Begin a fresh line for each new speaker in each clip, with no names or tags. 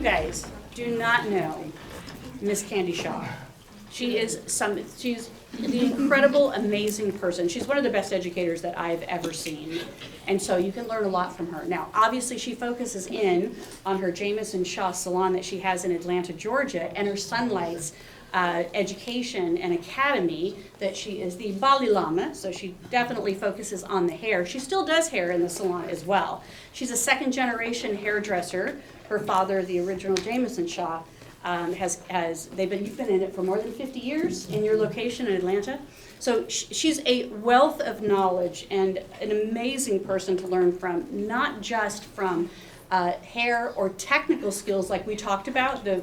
guys do not know Miss Candy Shaw, she's the incredible, amazing person. She's one of the best educators that I've ever seen. And so you can learn a lot from her. Now, obviously, she focuses in on her Jamison Shaw salon that she has in Atlanta, Georgia, and her Sunlights education and academy that she is the Bali Lama, so she definitely focuses on the hair. She still does hair in the salon as well. She's a second generation hairdresser. Her father, the original Jamison Shaw, you've been in it for more than 50 years in your location in Atlanta. So she's a wealth of knowledge and an amazing person to learn from, not just from hair or technical skills like we talked about, the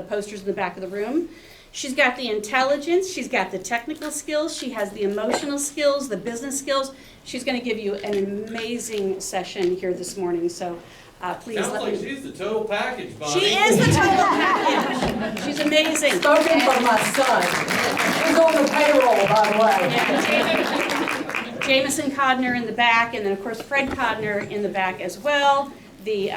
posters in the back of the room. She's got the intelligence, she's got the technical skills, she has the emotional skills, the business skills. She's going to give you an amazing session here this morning. So please
Sounds like she's the total package, Bonnie.
She is the total package. She's amazing.
Spoken from my son. He's on the payroll, by the way.
Yeah, Jameson Codner in the back, and then of course Fred Codner in the back as well. The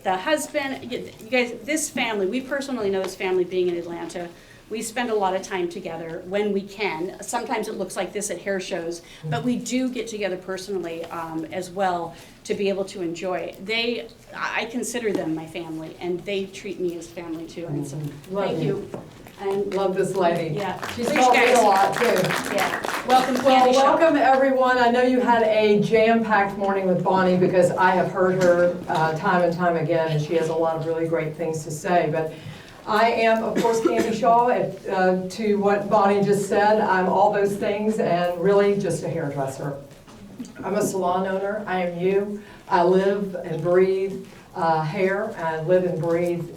husband, you guys, this family, we personally know this family being in Atlanta. We spend a lot of time together when we can. Sometimes it looks like this at hair shows, but we do get together personally as well to be able to enjoy. I consider them my family, and they treat me as family too. And so, thank you. And
Love this lady.
Yeah.
She's taught me a lot too.
Yeah. Welcome,
Well,
Candy Shaw.
welcome everyone. I know you had a jam-packed morning with Bonnie because I have heard her time and time again, and she has a lot of really great things to say. But I am, of course, Candy Shaw. To what Bonnie just said, I'm all those things and really just a hairdresser. I'm a salon owner. I am you. I live and breathe hair. I live and breathe,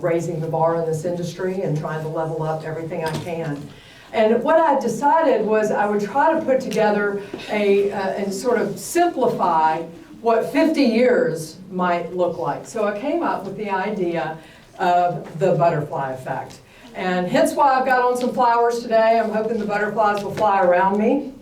raising the bar in this industry and trying to level up everything I can. And what I decided was I would try to put together and sort of simplify what 50 years might look like. So I came up with the idea of the butterfly effect. And hence why I've got on some flowers today. I'm hoping the butterflies will fly around me.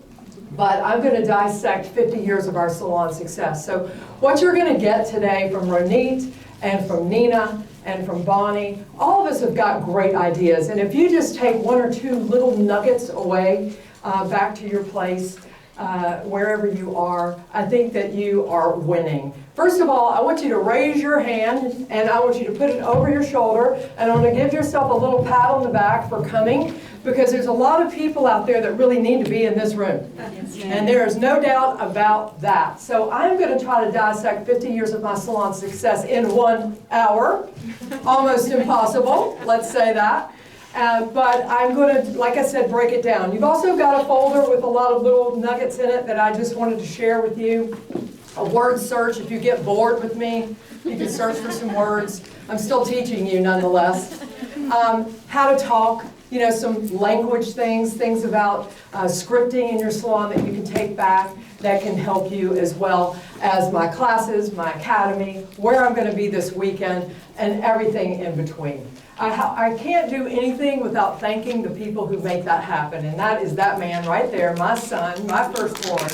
But I'm going to dissect 50 years of our salon success. So what you're going to get today from Ronit and from Nina and from Bonnie, all of us have got great ideas. And if you just take one or two little nuggets away back to your place, wherever you are, I think that you are winning. First of all, I want you to raise your hand and I want you to put it over your shoulder, and I'm going to give yourself a little pat on the back for coming, because there's a lot of people out there that really need to be in this room. And there is no doubt about that. So I'm going to try to dissect 50 years of my salon success in 1 hour. Almost impossible, let's say that. But I'm going to, like I said, break it down. You've also got a folder with a lot of little nuggets in it that I just wanted to share with you. A word search, if you get bored with me, you can search for some words. I'm still teaching you nonetheless. How to talk, some language things about scripting in your salon that you can take back that can help you, as well as my classes, my academy, where I'm going to be this weekend, and everything in between. I can't do anything without thanking the people who make that happen, and that is that man right there, my son, my firstborn.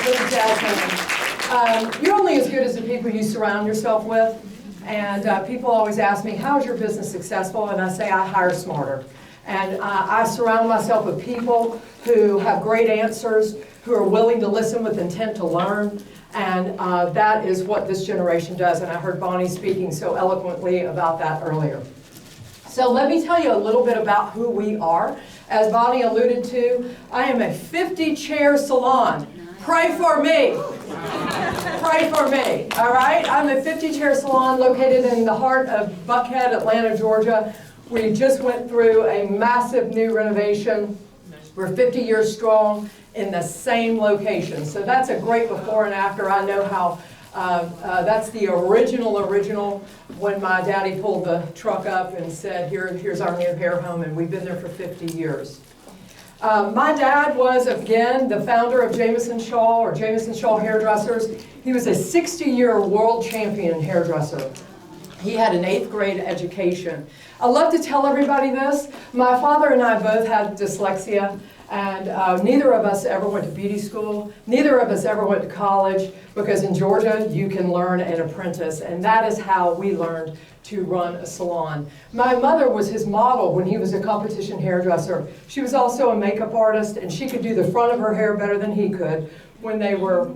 Little jazz hand. You're only as good as the people you surround yourself with, and people always ask me, how is your business successful? And I say, I hire smarter. And I surround myself with people who have great answers, who are willing to listen with intent to learn. And that is what this generation does. And I heard Bonnie speaking so eloquently about that earlier. So let me tell you a little bit about who we are. As Bonnie alluded to, I am a 50-chair salon. Pray for me. Pray for me, all right? I'm a 50-chair salon located in the heart of Buckhead, Atlanta, Georgia. We just went through a massive new renovation. We're 50 years strong in the same location. So that's a great before and after. I know how that's the original when my daddy pulled the truck up and said, here's our new hair home, and we've been there for 50 years. My dad was, again, the founder of Jamison Shaw, or Jamison Shaw Hairdressers. He was a 60-year world champion hairdresser. He had an 8th grade education. I love to tell everybody this. My father and I both had dyslexia, And neither of us ever went to beauty school. Neither of us ever went to college, because in Georgia, you can learn an apprentice. And that is how we learned to run a salon. My mother was his model when he was a competition hairdresser. She was also a makeup artist, and she could do the front of her hair better than he could when they were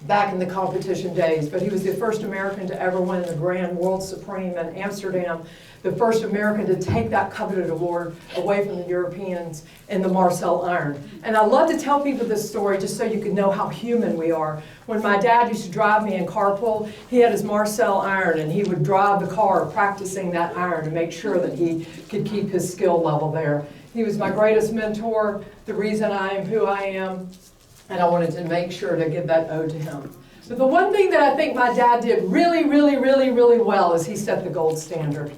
back in the competition days. But he was the first American to ever win the Grand World Supreme in Amsterdam, the first American to take that coveted award away from the Europeans in the Marcel iron. And I love to tell people this story just so you can know how human we are. When my dad used to drive me in carpool, he had his Marcel iron, and he would drive the car practicing that iron to make sure that he could keep his skill level there. He was my greatest mentor, the reason I am who I am, and I wanted to make sure to give that ode to him. But the one thing that I think my dad did really, really, really, really well is he set the gold standard.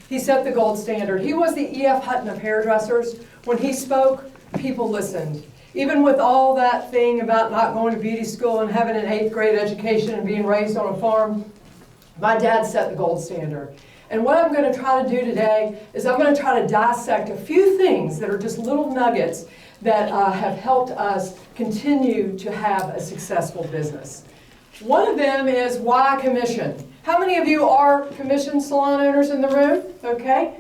He set the gold standard. He was the E.F. Hutton of hairdressers. When he spoke, people listened. Even with all that thing about not going to beauty school and having an 8th grade education and being raised on a farm, my dad set the gold standard. And what I'm going to try to do today is I'm going to try to dissect a few things that are just little nuggets that have helped us continue to have a successful business. One of them is why commission. How many of you are commission salon owners in the room? Okay.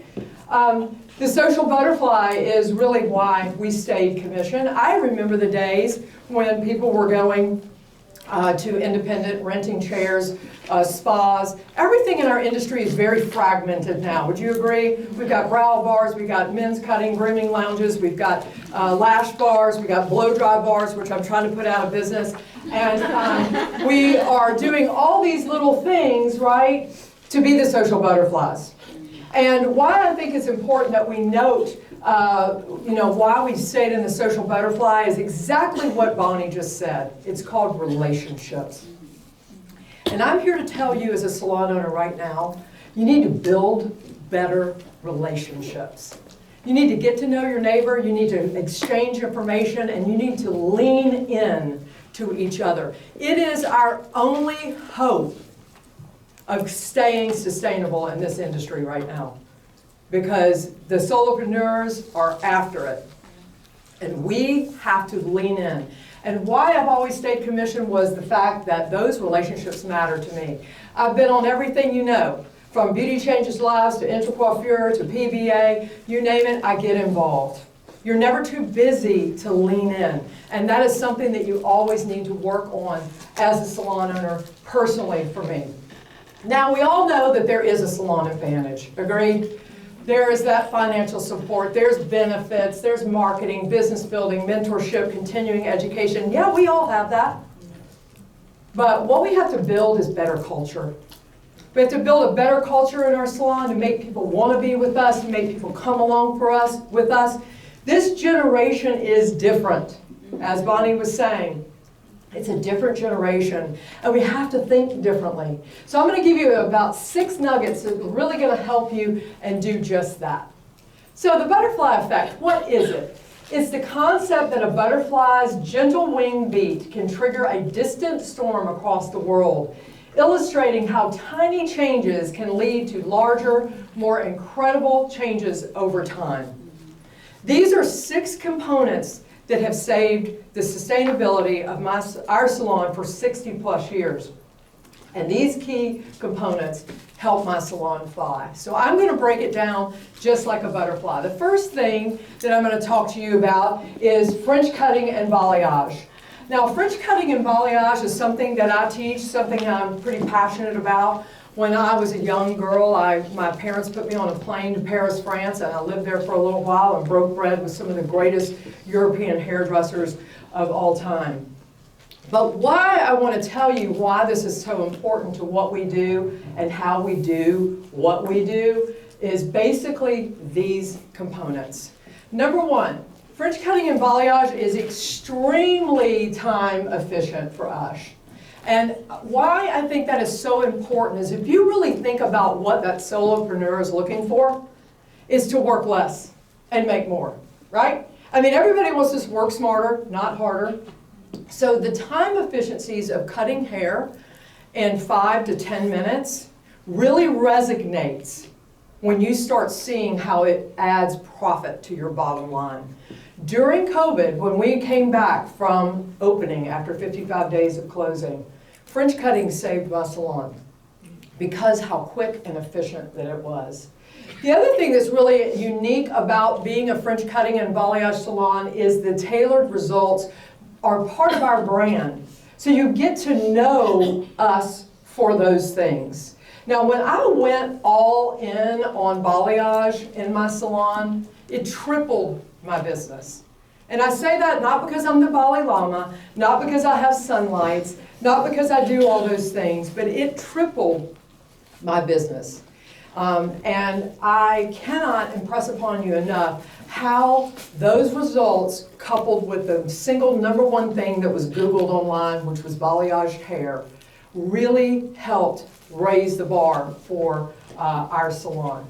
The social butterfly is really why we stayed commission. I remember the days when people were going to independent, renting chairs, spas. Everything in our industry is very fragmented now. Would you agree? We've got brow bars, we've got men's cutting, grooming lounges, we've got lash bars, we've got blow dry bars, which I'm trying to put out of business. And we are doing all these little things, right, to be the social butterflies. And why I think it's important that we note why we stayed in the social butterfly is exactly what Bonnie just said. It's called relationships. And I'm here to tell you as a salon owner right now, you need to build better relationships. You need to get to know your neighbor, you need to exchange information, and you need to lean in to each other. It is our only hope of staying sustainable in this industry right now, because the solopreneurs are after it. And we have to lean in. And why I've always stayed commissioned was the fact that those relationships matter to me. I've been on everything you know, from Beauty Changes Lives to Intracoiffure to PBA, you name it, I get involved. You're never too busy to lean in. And that is something that you always need to work on as a salon owner, personally for me. Now, we all know that there is a salon advantage, agreed? There is that financial support, there's benefits, there's marketing, business building, mentorship, continuing education. Yeah, we all have that. But what we have to build is better culture. We have to build a better culture in our salon to make people want to be with us, to make people come along with us. This generation is different, as Bonnie was saying. It's a different generation, and we have to think differently. So I'm going to give you about 6 nuggets that are really going to help you and do just that. So the butterfly effect, what is it? It's the concept that a butterfly's gentle wing beat can trigger a distant storm across the world, illustrating how tiny changes can lead to larger, more incredible changes over time. These are 6 components that have saved the sustainability of our salon for 60 plus years. And these key components help my salon fly. So I'm going to break it down just like a butterfly. The first thing that I'm going to talk to you about is French cutting and balayage. Now, French cutting and balayage is something that I teach, something I'm pretty passionate about. When I was a young girl, my parents put me on a plane to Paris, France, and I lived there for a little while and broke bread with some of the greatest European hairdressers of all time. But why I want to tell you why this is so important to what we do and how we do what we do is basically these components. Number 1, French cutting and balayage is extremely time efficient for us. And why I think that is so important is if you really think about what that solopreneur is looking for, is to work less and make more, right? I mean, everybody wants to work smarter, not harder. So the time efficiencies of cutting hair in 5 to 10 minutes really resonates when you start seeing how it adds profit to your bottom line. During COVID, when we came back from opening after 55 days of closing, French cutting saved my salon because how quick and efficient that it was. The other thing that's really unique about being a French cutting and balayage salon is the tailored results are part of our brand. So you get to know us for those things. Now, when I went all in on balayage in my salon, it tripled my business. And I say that not because I'm the Bali Lama, not because I have sunlights, not because I do all those things, but it tripled my business. And I cannot impress upon you enough how those results, coupled with the single #1 thing that was Googled online, which was balayage hair, really helped raise the bar for our salon.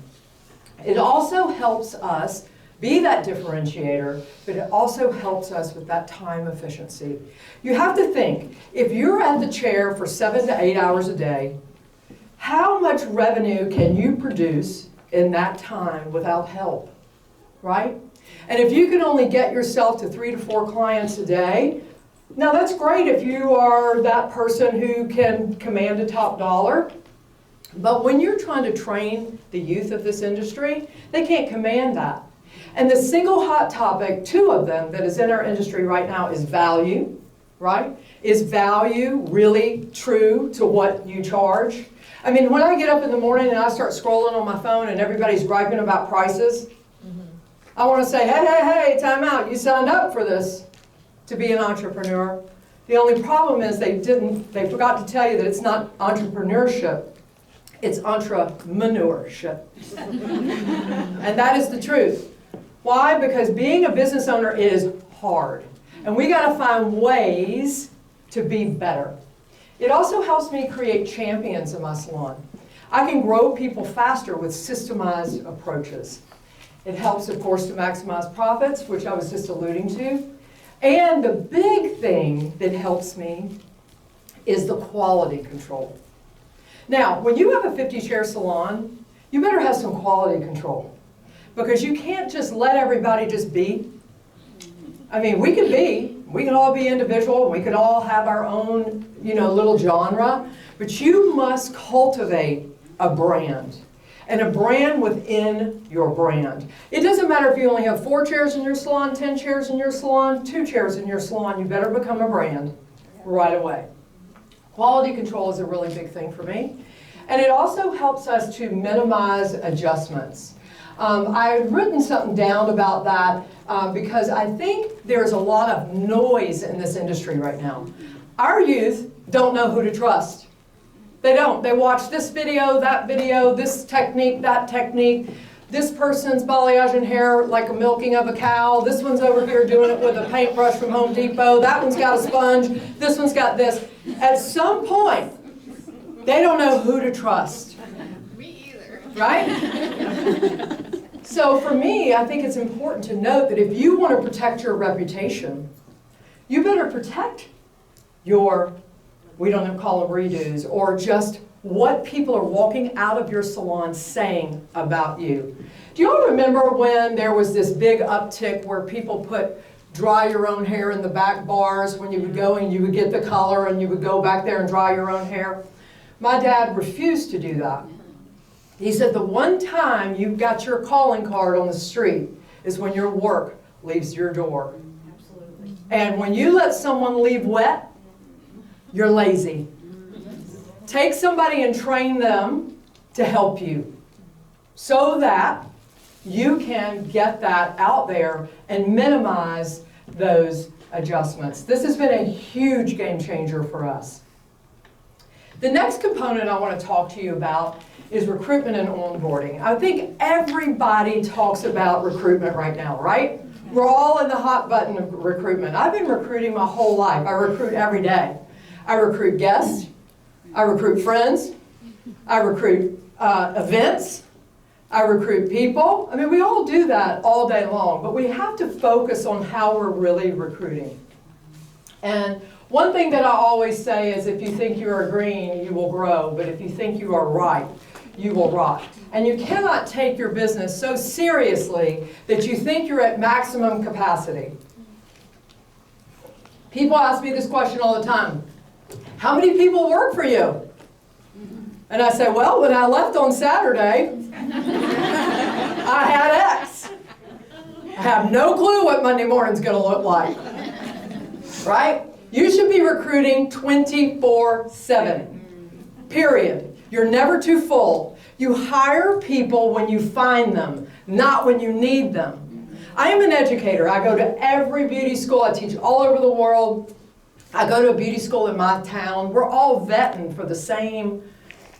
It also helps us be that differentiator, but it also helps us with that time efficiency. You have to think, if you're at the chair for 7 to 8 hours a day, how much revenue can you produce in that time without help, right? And if you can only get yourself to 3 to 4 clients a day, now that's great if you are that person who can command a top dollar. But when you're trying to train the youth of this industry, they can't command that. And the single hot topic, 2 of them, that is in our industry right now is value, right? Is value really true to what you charge? I mean, when I get up in the morning and I start scrolling on my phone and everybody's griping about prices, I want to say, hey, time out. You signed up for this to be an entrepreneur. The only problem is they forgot to tell you that it's not entrepreneurship. It's entrepreneurship. And that is the truth. Why? Because being a business owner is hard. And we got to find ways to be better. It also helps me create champions in my salon. I can grow people faster with systemized approaches. It helps, of course, to maximize profits, which I was just alluding to. And the big thing that helps me is the quality control. Now, when you have a 50-chair salon, you better have some quality control. Because you can't just let everybody just be. I mean, we can all be individual, we can all have our own, little genre, but you must cultivate a brand. And a brand within your brand. It doesn't matter if you only have 4 chairs in your salon, 10 chairs in your salon, 2 chairs in your salon, you better become a brand right away. Quality control is a really big thing for me. And it also helps us to minimize adjustments. I've written something down about that because I think there's a lot of noise in this industry right now. Our youth don't know who to trust. They don't. They watch this video, this technique, that technique. This person's balayaging hair like a milking of a cow. This one's over here doing it with a paintbrush from Home Depot. That one's got a sponge. This one's got this. At some point, they don't know who to trust.
Me either.
Right? So for me, I think it's important to note that if you want to protect your reputation, you better protect your, we don't call them redos, or just what people are walking out of your salon saying about you. Do you all remember when there was this big uptick where people put dry your own hair in the back bars when you would go and you would get the color and you would go back there and dry your own hair? My dad refused to do that. He said the one time you've got your calling card on the street is when your work leaves your door. Absolutely. And when you let someone leave wet, you're lazy. Take somebody and train them to help you so that you can get that out there and minimize those adjustments. This has been a huge game changer for us. The next component I want to talk to you about is recruitment and onboarding. I think everybody talks about recruitment right now, right? We're all in the hot button of recruitment. I've been recruiting my whole life. I recruit every day. I recruit guests. I recruit friends. I recruit events. I recruit people. I mean, we all do that all day long, but we have to focus on how we're really recruiting. And one thing that I always say is if you think you are green, you will grow, but if you think you are ripe, you will rot. And you cannot take your business so seriously that you think you're at maximum capacity. People ask me this question all the time. How many people work for you? And I say, well, when I left on Saturday, I had X. I have no clue what Monday morning's going to look like. Right? You should be recruiting 24/7. Period. You're never too full. You hire people when you find them, not when you need them. I am an educator. I go to every beauty school. I teach all over the world. I go to a beauty school in my town. We're all vetting for the same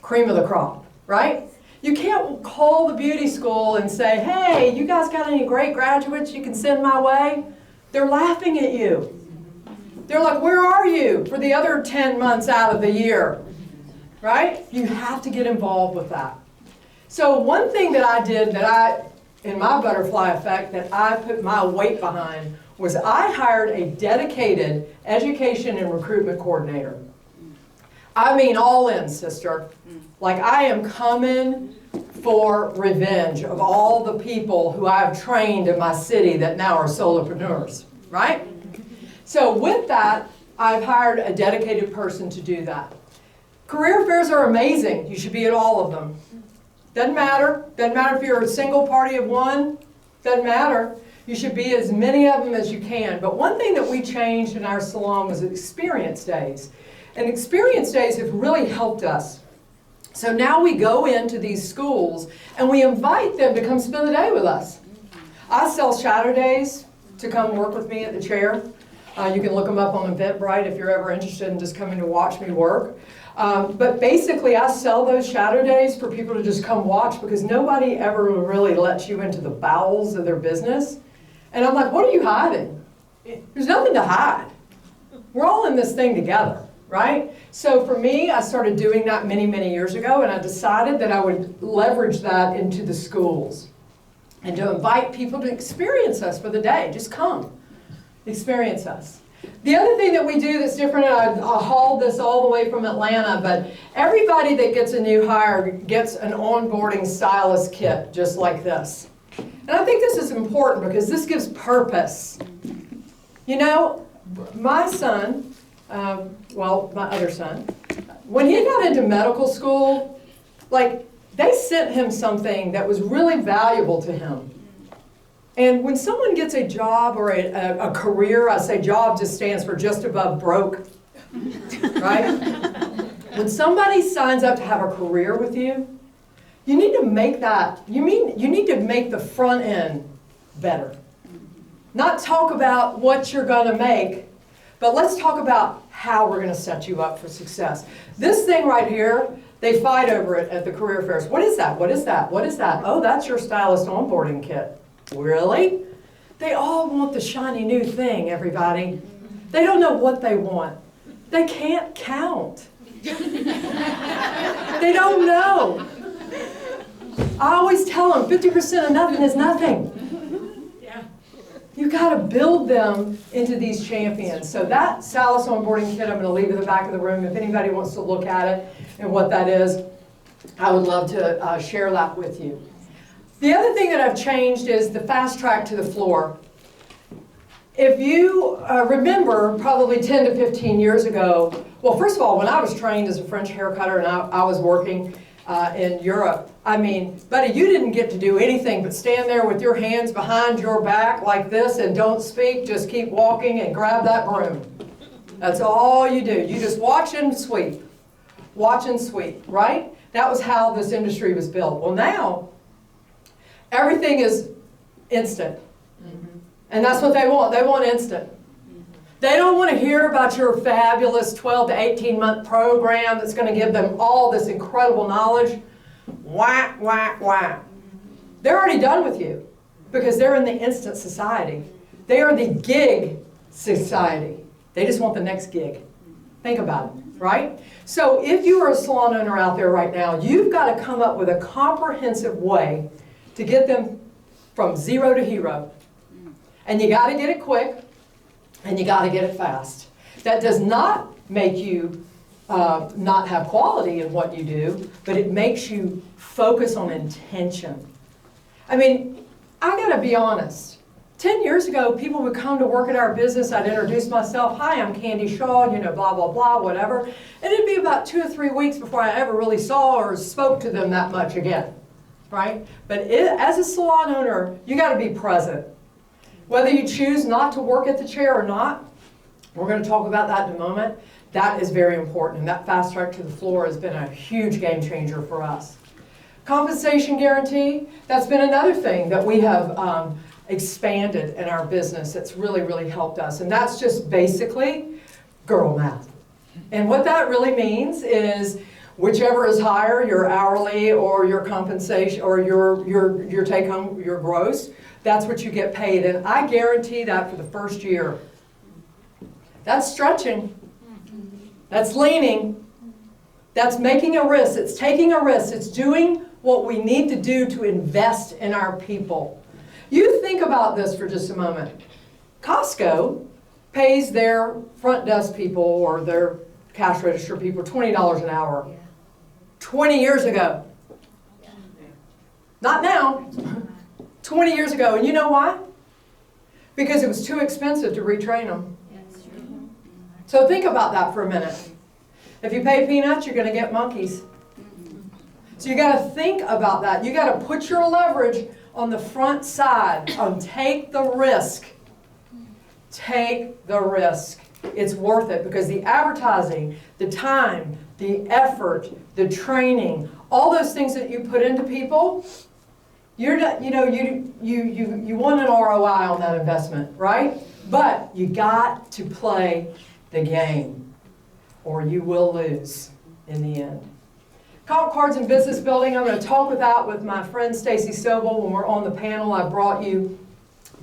cream of the crop, right? You can't call the beauty school and say, hey, you guys got any great graduates you can send my way? They're laughing at you. They're like, where are you for the other 10 months out of the year? Right? You have to get involved with that. So one thing that I did in my butterfly effect, that I put my weight behind was I hired a dedicated education and recruitment coordinator. I mean all in, sister. Like I am coming for revenge of all the people who I've trained in my city that now are solopreneurs, right? So with that, I've hired a dedicated person to do that. Career fairs are amazing. You should be at all of them. Doesn't matter. Doesn't matter if you're a single party of one. Doesn't matter. You should be as many of them as you can. But one thing that we changed in our salon was experience days. And experience days have really helped us. So now we go into these schools and we invite them to come spend the day with us. I sell shadow days to come work with me at the chair. You can look them up on Eventbrite if you're ever interested in just coming to watch me work. But basically I sell those shadow days for people to just come watch because nobody ever really lets you into the bowels of their business. And I'm like, what are you hiding? There's nothing to hide. We're all in this thing together, right? So for me, I started doing that many, many years ago, and I decided that I would leverage that into the schools and to invite people to experience us for the day. Just come, experience us. The other thing that we do that's different, and I hauled this all the way from Atlanta, but everybody that gets a new hire gets an onboarding stylist kit just like this. And I think this is important because this gives purpose. You know, my son, well, my other son, when he got into medical school, like, they sent him something that was really valuable to him. And when someone gets a job or a career, I say job just stands for just above broke, right? When somebody signs up to have a career with you, you need to make that, you need to make the front end better. Not talk about what you're going to make, but let's talk about how we're going to set you up for success. This thing right here, they fight over it at the career fairs. What is that? What is that? What is that? Oh, that's your stylist onboarding kit. Really? They all want the shiny new thing, everybody. They don't know what they want. They can't count. They don't know. I always tell them 50% of nothing is nothing. You got to build them into these champions. So that Salis onboarding kit, I'm going to leave at the back of the room. If anybody wants to look at it and what that is, I would love to share that with you. The other thing that I've changed is the fast track to the floor. If you remember, probably 10 to 15 years ago, well, first of all, when I was trained as a French hair cutter and I was working in Europe, I mean, buddy, you didn't get to do anything but stand there with your hands behind your back like this and don't speak, just keep walking and grab that broom. That's all you do. You just watch and sweep. Watch and sweep, right? That was how this industry was built. Well, now, everything is instant. And that's what they want. They want instant. They don't want to hear about your fabulous 12 to 18 month program that's going to give them all this incredible knowledge. Whack, whack, whack. They're already done with you because they're in the instant society. They are the gig society. They just want the next gig. Think about it, right? So if you are a salon owner out there right now, you've got to come up with a comprehensive way to get them from zero to hero. And you got to get it quick, and you got to get it fast. That does not make you not have quality in what you do, but it makes you focus on intention. I mean, I gotta be honest. 10 years ago, people would come to work at our business. I'd introduce myself. Hi, I'm Candy Shaw, you know, blah, blah, blah, whatever. And it'd be about 2 or 3 weeks before I ever really saw or spoke to them that much again, right? But as a salon owner, you gotta be present. Whether you choose not to work at the chair or not, we're gonna talk about that in a moment. That is very important, and that fast track to the floor has been a huge game changer for us. Compensation guarantee, that's been another thing that we have expanded in our business that's really, really helped us. And that's just basically girl math. And what that really means is whichever is higher, your hourly or your compensation or your take home, your gross, that's what you get paid. And I guarantee that for the first year. That's stretching. That's leaning. That's making a risk. It's taking a risk. It's doing what we need to do to invest in our people. You think about this for just a moment. Costco pays their front desk people or their cash register people $20 an hour. 20 years ago. Not now. 20 years ago. And you know why? Because it was too expensive to retrain them. So think about that for a minute. If you pay peanuts, you're going to get monkeys. So you got to think about that. You got to put your leverage on the front side. Take the risk. Take the risk. It's worth it because the advertising, the time, the effort, the training, all those things that you put into people, you want an ROI on that investment, right? But you got to play the game or you will lose in the end. Comp cards and business building, I'm going to talk about with my friend Stacy Sobel when we're on the panel. I brought you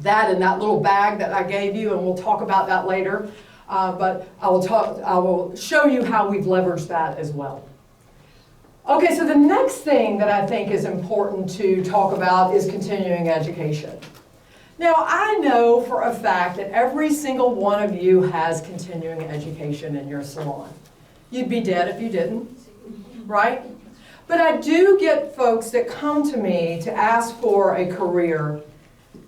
that in that little bag that I gave you, and we'll talk about that later. But I will show you how we've leveraged that as well. Okay, so the next thing that I think is important to talk about is continuing education. Now, I know for a fact that every single one of you has continuing education in your salon. You'd be dead if you didn't, right? But I do get folks that come to me to ask for a career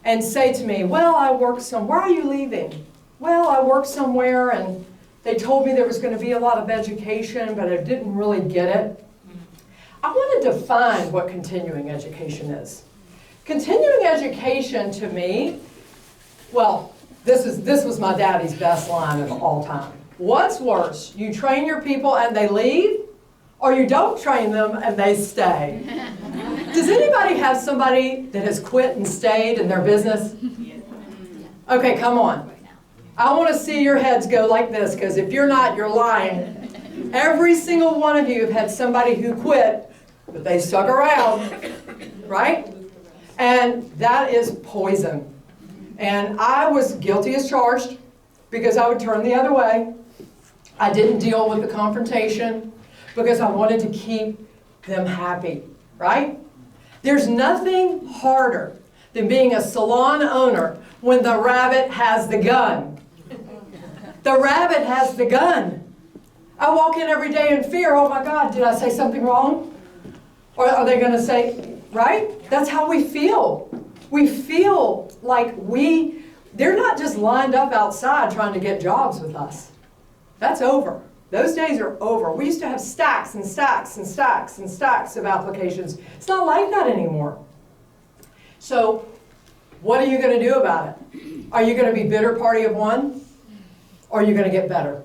and say to me, well, I work somewhere. Where are you leaving? Well, I work somewhere and they told me there was going to be a lot of education, but I didn't really get it. I want to define what continuing education is. Continuing education to me, well, this was my daddy's best line of all time. What's worse, you train your people and they leave, or you don't train them and they stay? Does anybody have somebody that has quit and stayed in their business? Okay, come on. I want to see your heads go like this, because if you're not, you're lying. Every single one of you have had somebody who quit, but they stuck around, right? And that is poison. And I was guilty as charged because I would turn the other way. I didn't deal with the confrontation because I wanted to keep them happy, right? There's nothing harder than being a salon owner when the rabbit has the gun. The rabbit has the gun. I walk in every day in fear. Oh my God, did I say something wrong? Or are they going to say, right? That's how we feel. We feel like they're not just lined up outside trying to get jobs with us. That's over. Those days are over. We used to have stacks and stacks and stacks and stacks of applications. It's not like that anymore. So what are you going to do about it? Are you going to be bitter party of one? Or are you going to get better?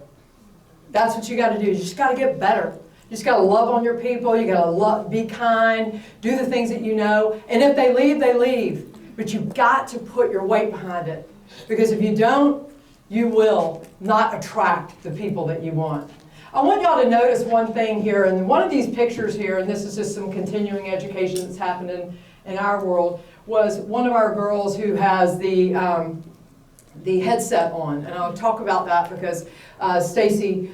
That's what you got to do. You just got to get better. You just got to love on your people. You got to be kind. Do the things that you know. And if they leave, they leave. But you've got to put your weight behind it. Because if you don't, you will not attract the people that you want. I want y'all to notice one thing here. And one of these pictures here, and this is just some continuing education that's happened in our world, was one of our girls who has the headset on. And I'll talk about that because Stacy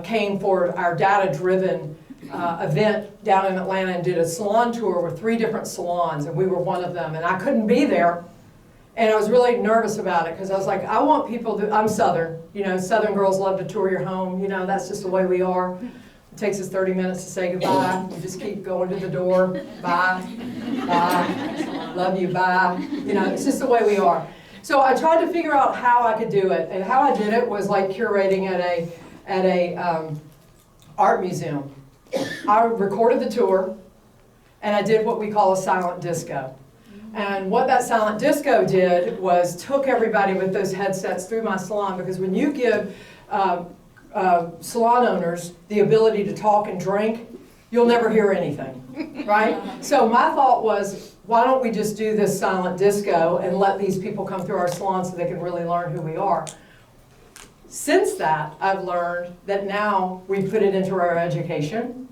came for our data-driven event down in Atlanta and did a salon tour with 3 different salons, and we were one of them. And I couldn't be there And I was really nervous about it because I was like, I want people to, I'm Southern, you know, Southern girls love to tour your home, you know, that's just the way we are. It takes us 30 minutes to say goodbye. You just keep going to the door, bye, bye, love you, bye. You know, it's just the way we are. So I tried to figure out how I could do it. And how I did it was like curating at a art museum. I recorded the tour and I did what we call a silent disco. And what that silent disco did was took everybody with those headsets through my salon, because when you give salon owners the ability to talk and drink, you'll never hear anything, right? So my thought was, why don't we just do this silent disco and let these people come through our salon so they can really learn who we are? Since that, I've learned that now we put it into our education,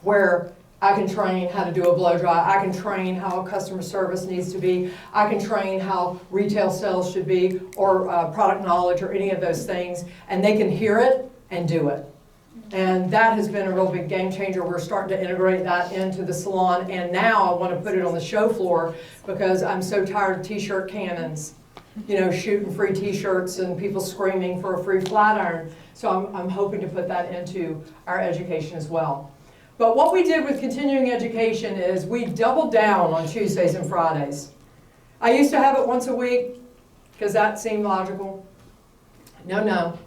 where I can train how to do a blow dry. I can train how customer service needs to be. I can train how retail sales should be, or product knowledge, or any of those things. And they can hear it and do it. And that has been a real big game changer. We're starting to integrate that into the salon. And now I want to put it on the show floor because I'm so tired of t-shirt cannons. You know, shooting free t-shirts and people screaming for a free flat iron. So I'm hoping to put that into our education as well. But what we did with continuing education is we doubled down on Tuesdays and Fridays. I used to have it once a week because that seemed logical. No.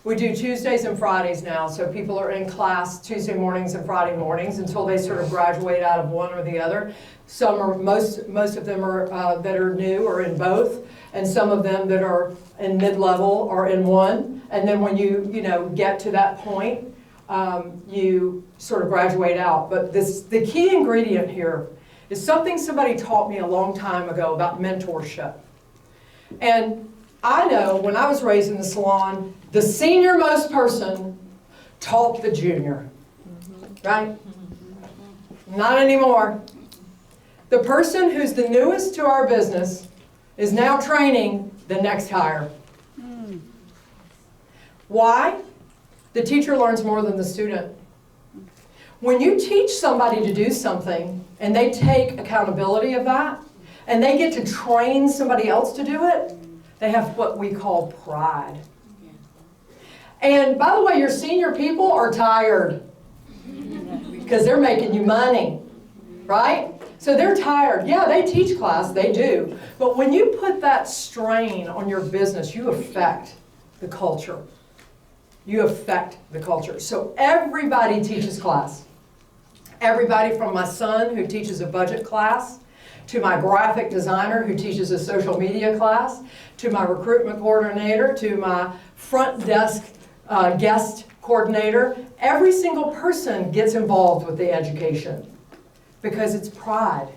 We do Tuesdays and Fridays now, so people are in class Tuesday mornings and Friday mornings until they sort of graduate out of one or the other. Some are, most of them are that are new are in both, and some of them that are in mid-level are in one. And then when you get to that point, you sort of graduate out. But the key ingredient here is something somebody taught me a long time ago about mentorship. And I know when I was raised in the salon, the senior most person taught the junior, right? Not anymore. The person who's the newest to our business is now training the next hire. Why? The teacher learns more than the student. When you teach somebody to do something and they take accountability of that and they get to train somebody else to do it, they have what we call pride. And by the way, your senior people are tired because they're making you money, right? So they're tired. Yeah, they teach class, they do. But when you put that strain on your business, you affect the culture. You affect the culture. So everybody teaches class. Everybody from my son who teaches a budget class, to my graphic designer who teaches a social media class, to my recruitment coordinator, to my front desk guest coordinator. Every single person gets involved with the education because it's pride.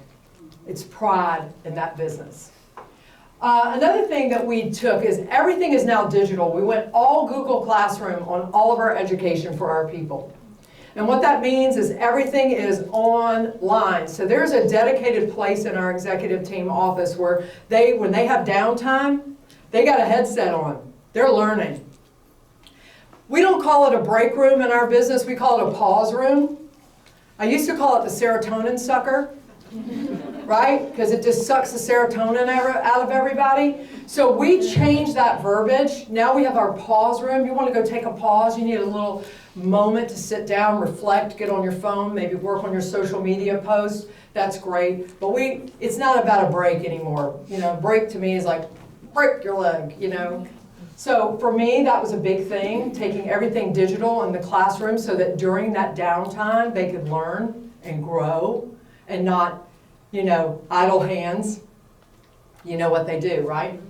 It's pride in that business. Another thing that we took is everything is now digital. We went all Google Classroom on all of our education for our people. And what that means is everything is online. So there's a dedicated place in our executive team office where when they have downtime, they got a headset on. They're learning. We don't call it a break room in our business. We call it a pause room. I used to call it the serotonin sucker. Right? Because it just sucks the serotonin out of everybody. So we changed that verbiage. Now we have our pause room. You want to go take a pause. You need a little moment to sit down, reflect, get on your phone, maybe work on your social media posts. That's great. But it's not about a break anymore. You know, break to me is like break your leg, you know. So for me, that was a big thing, taking everything digital in the classroom so that during that downtime, they could learn and grow and not, idle hands. You know what they do, right?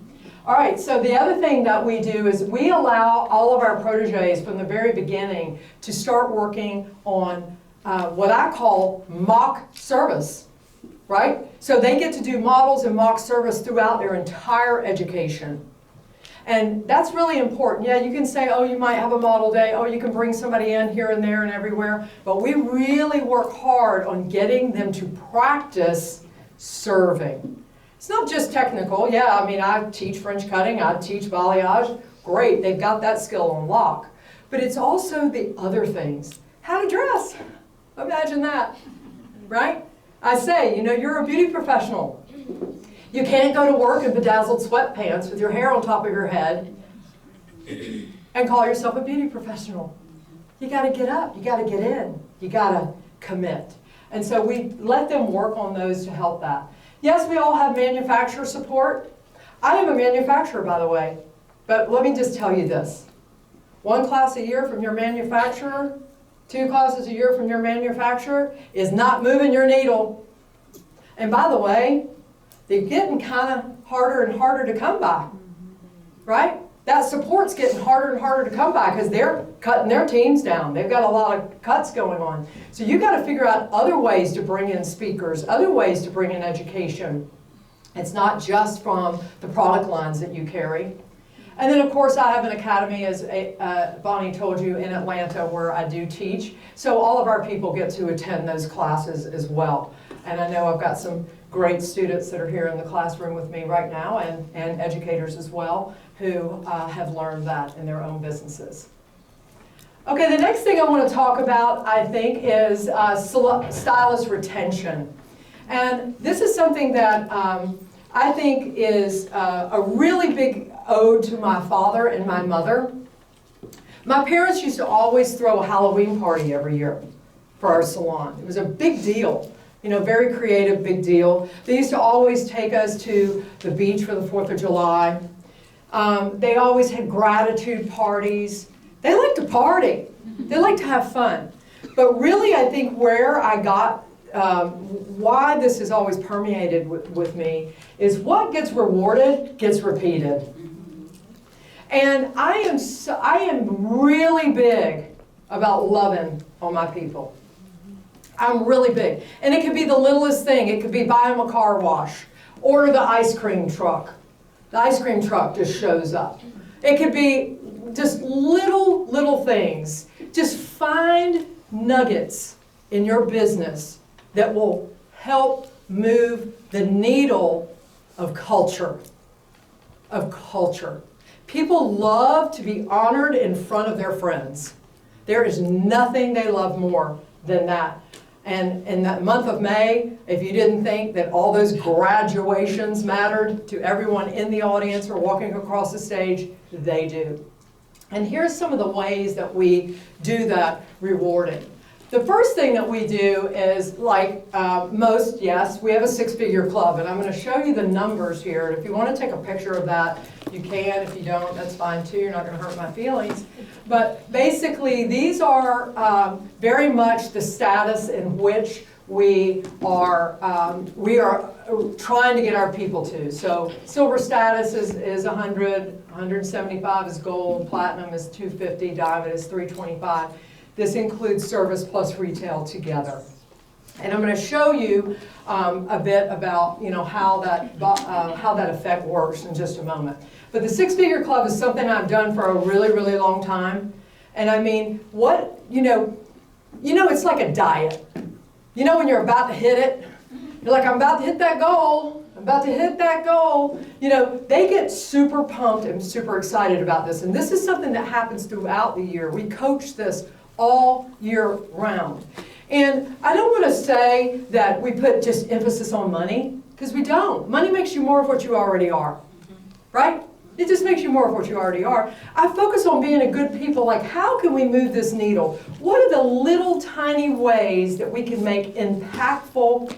All right, so the other thing that we do is we allow all of our proteges from the very beginning to start working on what I call mock service, right? So they get to do models and mock service throughout their entire education. And that's really important. Yeah, you can say, oh, you might have a model day. Oh, you can bring somebody in here and there and everywhere. But we really work hard on getting them to practice serving. It's not just technical. Yeah, I mean, I teach French cutting. I teach balayage. Great, they've got that skill on lock. But it's also the other things. How to dress. Imagine that, right? I say, you're a beauty professional. You can't go to work in bedazzled sweatpants with your hair on top of your head and call yourself a beauty professional. You got to get up. You got to get in. You got to commit. And so we let them work on those to help that. Yes, we all have manufacturer support. I am a manufacturer, by the way. But let me just tell you this. 1 class a year from your manufacturer, 2 classes a year from your manufacturer is not moving your needle. And by the way, they're getting kind of harder and harder to come by, right? That support's getting harder and harder to come by because they're cutting their teams down. They've got a lot of cuts going on. So you've got to figure out other ways to bring in speakers, other ways to bring in education. It's not just from the product lines that you carry. And then, of course, I have an academy, as Bonnie told you, in Atlanta where I do teach. So all of our people get to attend those classes as well. And I know I've got some great students that are here in the classroom with me right now, and educators as well, who have learned that in their own businesses. Okay, the next thing I want to talk about, I think, is stylist retention. And this is something that I think is a really big ode to my father and my mother. My parents used to always throw a Halloween party every year for our salon. It was a big deal. You know, very creative, big deal. They used to always take us to the beach for the 4th of July. They always had gratitude parties. They like to party. They like to have fun. But really, I think where I got, why this is always permeated with me, is what gets rewarded gets repeated. And I am really big about loving on my people. I'm really big. And it could be the littlest thing. It could be buy them a car wash. Order the ice cream truck. The ice cream truck just shows up. It could be just little things. Just find nuggets in your business that will help move the needle of culture. People love to be honored in front of their friends. There is nothing they love more than that. And in that month of May, if you didn't think that all those graduations mattered to everyone in the audience or walking across the stage, they do. And here's some of the ways that we do that rewarding. The first thing that we do is, like most, yes, we have a 6-figure club, and I'm going to show you the numbers here. If you want to take a picture of that, you can. If you don't, that's fine too. You're not going to hurt my feelings. But basically, these are very much the status in which we are trying to get our people to. So silver status is 100, 175 is gold, platinum is 250, diamond is 325. This includes service plus retail together. And I'm going to show you a bit about how that effect works in just a moment. But the 6-figure club is something I've done for a really long time. And I mean, it's like a diet. You know when you're about to hit it? You're like, I'm about to hit that goal. I'm about to hit that goal. They get super pumped and super excited about this. And this is something that happens throughout the year. We coach this all year round. And I don't want to say that we put just emphasis on money, because we don't. Money makes you more of what you already are, right? It just makes you more of what you already are. I focus on being a good people, like how can we move this needle? What are the little tiny ways that we can make impactful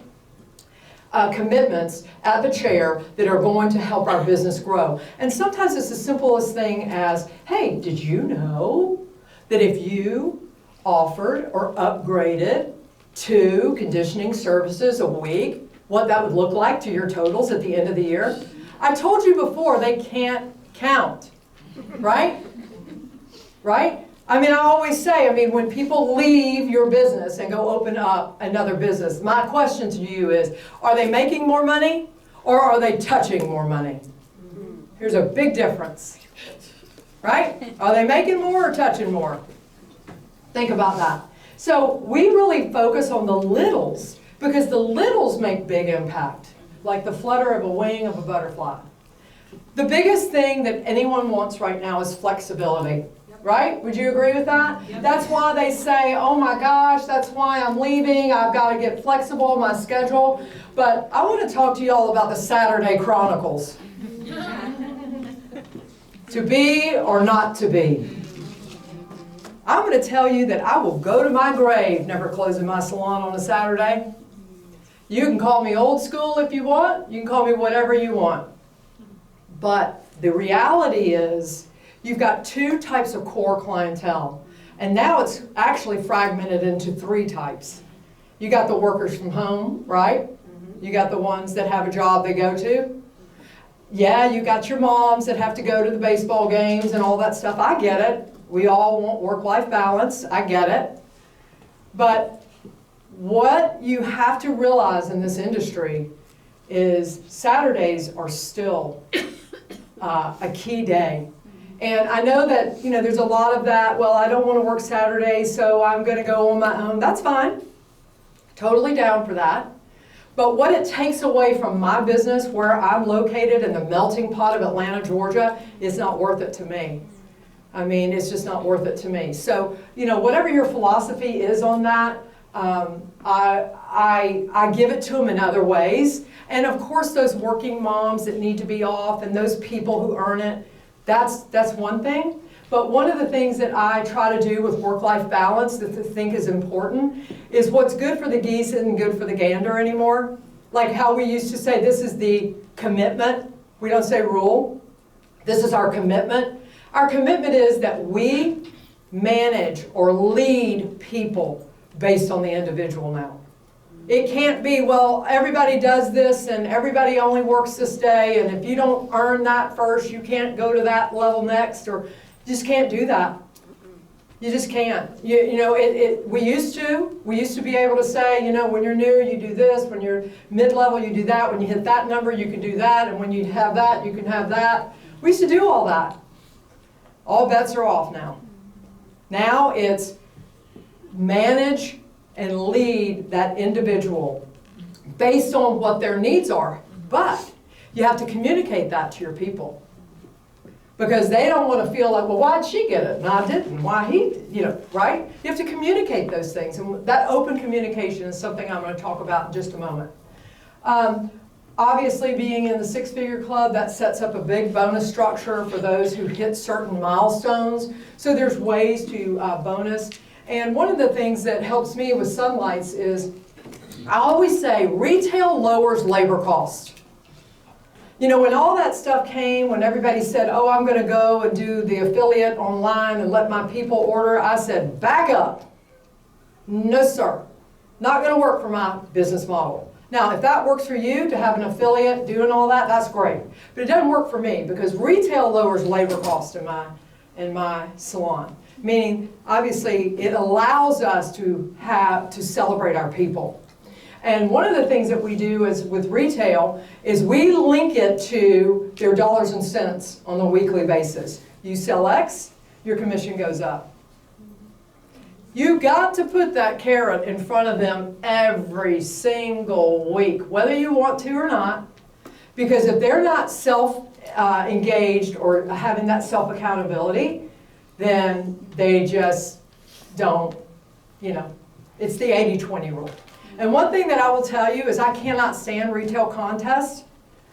commitments at the chair that are going to help our business grow? And sometimes it's the simplest thing as, hey, did you know that if you offered or upgraded 2 conditioning services a week, what that would look like to your totals at the end of the year? I told you before, they can't count, right? Right? I mean, I always say, when people leave your business and go open up another business, my question to you is, are they making more money or are they touching more money? Here's a big difference, right? Are they making more or touching more? Think about that. So we really focus on the littles because the littles make big impact, like the flutter of a wing of a butterfly. The biggest thing that anyone wants right now is flexibility. right? Would you agree with that?
Yep.
That's why they say, oh my gosh, that's why I'm leaving. I've got to get flexible in my schedule. But I want to talk to you all about the Saturday Chronicles. To be or not to be. I'm going to tell you that I will go to my grave never closing my salon on a Saturday. You can call me old school if you want. You can call me whatever you want. But the reality is you've got two types of core clientele. And now it's actually fragmented into three types. You got the workers from home, right? You got the ones that have a job they go to. Yeah, you got your moms that have to go to the baseball games and all that stuff. I get it. We all want work-life balance. I get it. But what you have to realize in this industry is Saturdays are still a key day. And I know that, you know, there's a lot of that, well, I don't want to work Saturdays, so I'm going to go on my own. That's fine. Totally down for that. But what it takes away from my business, where I'm located in the melting pot of Atlanta, Georgia, is not worth it to me. I mean, it's just not worth it to me. So, you know, whatever your philosophy is on that, I give it to them in other ways. And of course, those working moms that need to be off and those people who earn it, that's one thing. But one of the things that I try to do with work-life balance that I think is important is what's good for the geese isn't good for the gander anymore. Like how we used to say, this is the commitment. We don't say rule. This is our commitment. Our commitment is that we manage or lead people based on the individual now. It can't be, well, everybody does this and everybody only works this day, and if you don't earn that first, you can't go to that level next, or you just can't do that. You just can't. You know, we used to be able to say, you know, when you're new, you do this, when you're mid-level, you do that, when you hit that number, you can do that, and when you have that, you can have that. We used to do all that. All bets are off now. Now it's manage and lead that individual based on what their needs are. But you have to communicate that to your people. Because they don't want to feel like, well, why'd she get it? And I didn't. Why he, you know, right? You have to communicate those things. And that open communication is something I'm going to talk about in just a moment. Obviously, being in the six-figure club, that sets up a big bonus structure for those who hit certain milestones. So there's ways to bonus. And one of the things that helps me with Sunlights is, I always say, retail lowers labor cost. You know, when all that stuff came, when everybody said, oh, I'm going to go and do the affiliate online and let my people order, I said, back up. No, sir. Not going to work for my business model. Now, if that works for you to have an affiliate doing all that, that's great. But it doesn't work for me because retail lowers labor cost in my salon. Meaning, obviously, it allows us to celebrate our people. And one of the things that we do is with retail is we link it to their dollars and cents on a weekly basis. You sell X, your commission goes up. You got to put that carrot in front of them every single week, whether you want to or not, because if they're not self-engaged or having that self-accountability, then they just don't, you know, it's the 80-20 rule. And one thing that I will tell you is I cannot stand retail contests.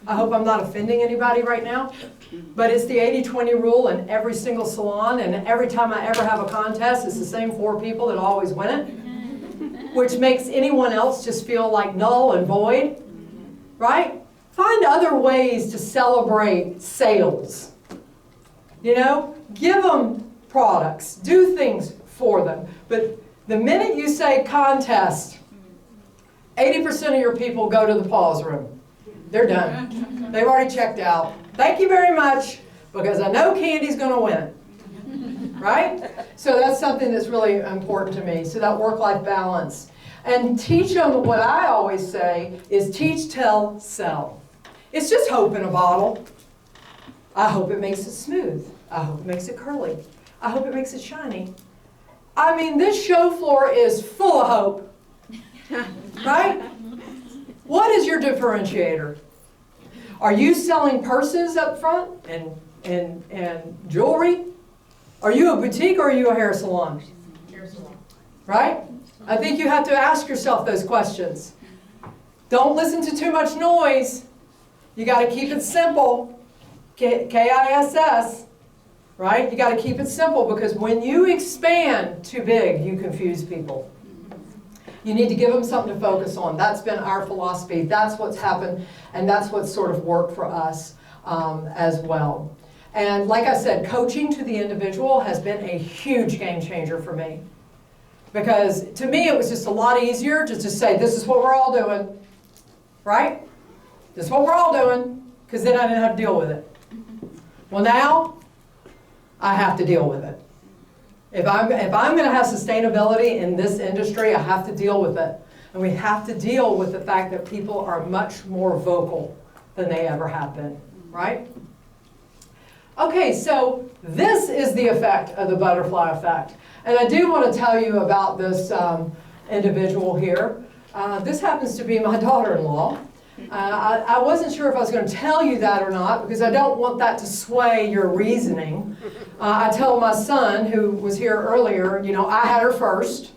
I hope I'm not offending anybody right now, but it's the 80-20 rule in every single salon, and every time I ever have a contest, it's the same 4 people that always win it, which makes anyone else just feel like null and void, right? Find other ways to celebrate sales. You know, give them products, do things for them, but the minute you say contest, 80% of your people go to the pause room. They're done. They've already checked out. Thank you very much, because I know Candy's going to win it. Right? So that's something that's really important to me. So that work-life balance. And teach them, what I always say, is teach, tell, sell. It's just hope in a bottle. I hope it makes it smooth. I hope it makes it curly. I hope it makes it shiny. I mean, this show floor is full of hope. Right? What is your differentiator? Are you selling purses up front and jewelry? Are you a boutique or are you a hair salon?
Hair salon.
Right? I think you have to ask yourself those questions. Don't listen to too much noise. You got to keep it simple. KISS. Right? You got to keep it simple because when you expand too big, you confuse people. You need to give them something to focus on. That's been our philosophy. That's what's happened, and that's what's sort of worked for us as well. And like I said, coaching to the individual has been a huge game changer for me. Because to me, it was just a lot easier to just say, this is what we're all doing. Right? This is what we're all doing. Because then I didn't have to deal with it. Well, now, I have to deal with it. If I'm going to have sustainability in this industry, I have to deal with it. And we have to deal with the fact that people are much more vocal than they ever have been, right? Okay, so this is the effect of the butterfly effect. And I do want to tell you about this individual here. This happens to be my daughter-in-law. I wasn't sure if I was going to tell you that or not because I don't want that to sway your reasoning. I tell my son, who was here earlier, you know, I had her first.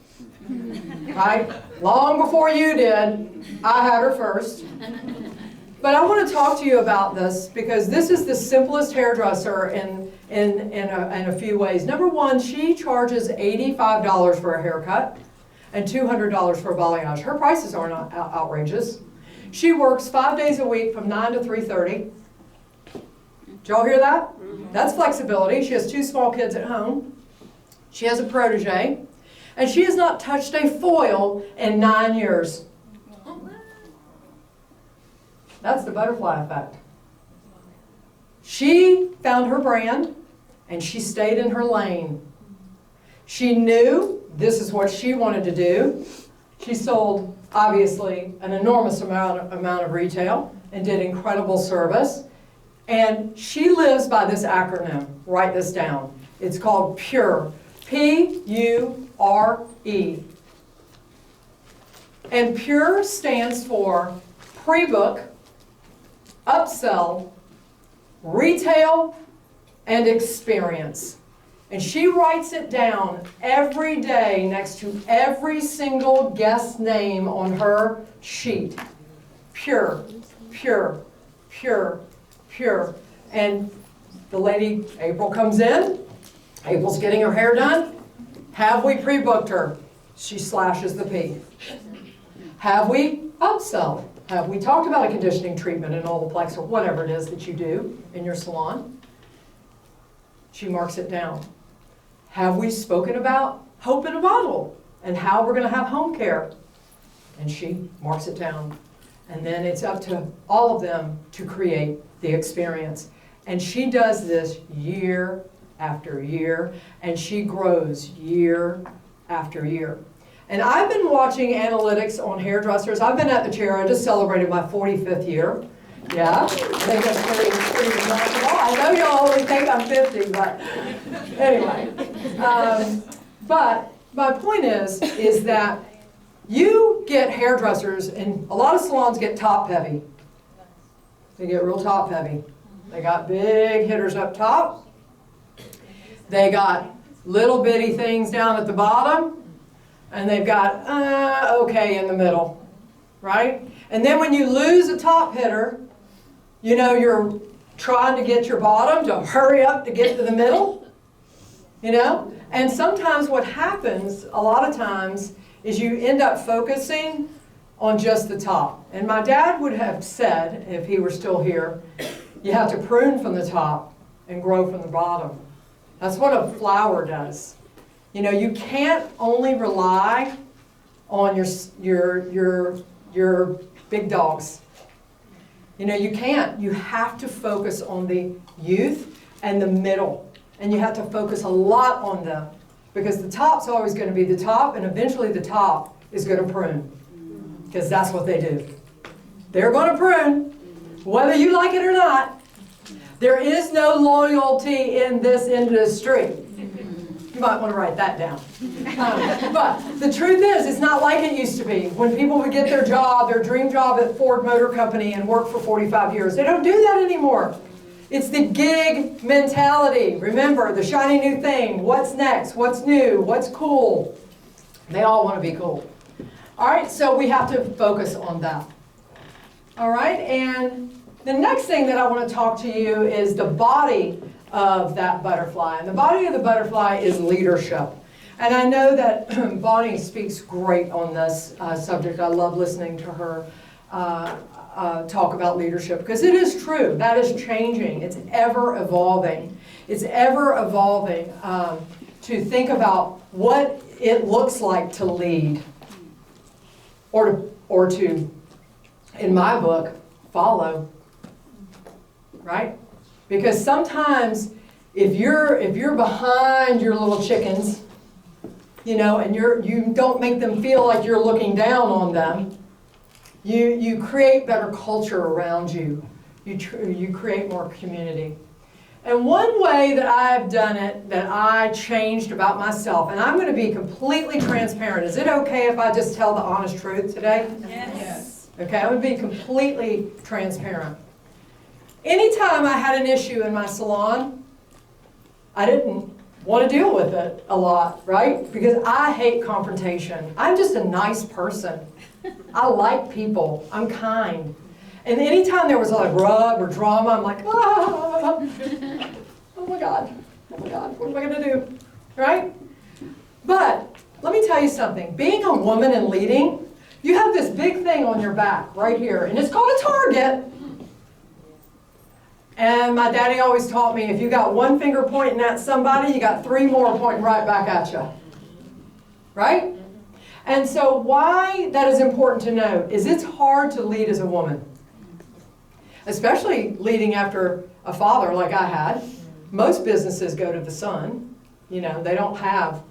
Right? Long before you did, I had her first. But I want to talk to you about this because this is the simplest hairdresser in a few ways. Number one, she charges $85 for a haircut and $200 for a balayage. Her prices are not outrageous. She works 5 days a week from 9 to 3:30. Did y'all hear that? That's flexibility. She has 2 small kids at home. She has a protege. And she has not touched a foil in 9 years. That's the butterfly effect. She found her brand, and she stayed in her lane. She knew this is what she wanted to do. She sold, obviously, an enormous amount of retail and did incredible service. And she lives by this acronym. Write this down. It's called PURE. P-U-R-E. And PURE stands for pre-book, upsell, retail, and experience. And she writes it down every day next to every single guest name on her sheet. Pure, pure, pure, pure. And the lady, April, comes in. April's getting her hair done. Have we pre-booked her? She slashes the P. Have we upsell? Have we talked about a conditioning treatment in Olaplex or whatever it is that you do in your salon? She marks it down. Have we spoken about Hope in a Bottle and how we're going to have home care? And she marks it down. And then it's up to all of them to create the experience. And she does this year after year, and she grows year after year. And I've been watching analytics on hairdressers. I've been at the chair. I just celebrated my 45th year. Yeah, I think that's pretty remarkable. I know y'all only think I'm 50, but anyway. But my point is that you get hairdressers, and a lot of salons get top heavy. They get real top heavy. They got big hitters up top. They got little bitty things down at the bottom. And they've got okay in the middle, right? And then when you lose a top hitter, you know, you're trying to get your bottom to hurry up to get to the middle, you know? And sometimes what happens, a lot of times, is you end up focusing on just the top. And my dad would have said, if he were still here, you have to prune from the top and grow from the bottom. That's what a flower does. You know, you can't only rely on your big dogs. You know, you can't. You have to focus on the youth and the middle. And you have to focus a lot on them. Because the top's always going to be the top, and eventually the top is going to prune. Because that's what they do. They're going to prune, whether you like it or not. There is no loyalty in this industry. You might want to write that down. But the truth is, it's not like it used to be. When people would get their job, their dream job at Ford Motor Company and work for 45 years. They don't do that anymore. It's the gig mentality. Remember, the shiny new thing. What's next? What's new? What's cool? They all want to be cool. All right, so we have to focus on that. All right, and the next thing that I want to talk to you is the body of that butterfly. And the body of the butterfly is leadership. And I know that Bonnie speaks great on this subject. I love listening to her talk about leadership, because it is true. That is changing. It's ever evolving. It's ever evolving to think about what it looks like to lead, or to, in my book, follow. Right? Because sometimes if you're behind your little chickens, you know, and you don't make them feel like you're looking down on them, you create better culture around you. You create more community. And one way that I've done it, that I changed about myself, and I'm going to be completely transparent. Is it okay if I just tell the honest truth today?
Yes.
Okay, I'm going to be completely transparent. Anytime I had an issue in my salon, I didn't want to deal with it a lot, right? Because I hate confrontation. I'm just a nice person. I like people. I'm kind. And anytime there was like rub or drama, I'm like, oh my God, what am I going to do, right? But let me tell you something. Being a woman and leading, you have this big thing on your back right here, and it's called a target. And my daddy always taught me, if you got one finger pointing at somebody, you got three more pointing right back at you. Right? And so why that is important to note is it's hard to lead as a woman. Especially leading after a father like I had. Most businesses go to the son. You know, they don't have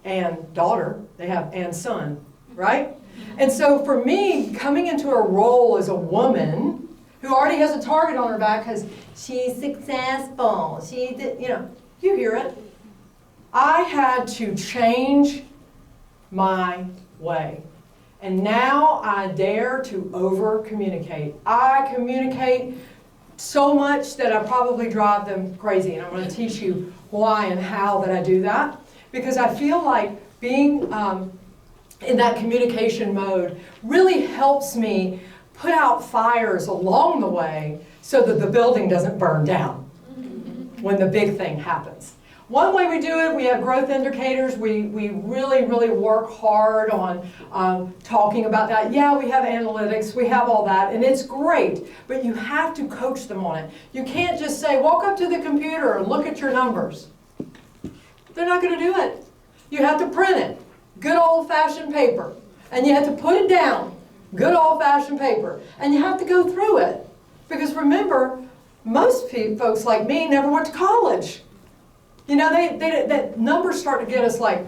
and daughter, they have and son. Right? And so for me, coming into a role as a woman who already has a target on her back because she's successful, you hear it. I had to change my way. And now I dare to over-communicate. I communicate so much that I probably drive them crazy. And I'm going to teach you why and how that I do that. Because I feel like being in that communication mode really helps me put out fires along the way so that the building doesn't burn down when the big thing happens. One way we do it, we have growth indicators. We really, really work hard on talking about that. Yeah, we have analytics, we have all that, and it's great, but you have to coach them on it. You can't just say, walk up to the computer and look at your numbers. They're not going to do it. You have to print it, good old-fashioned paper, and you have to put it down, good old-fashioned paper, and you have to go through it. Because remember, most folks like me never went to college. You know, that numbers start to get us like,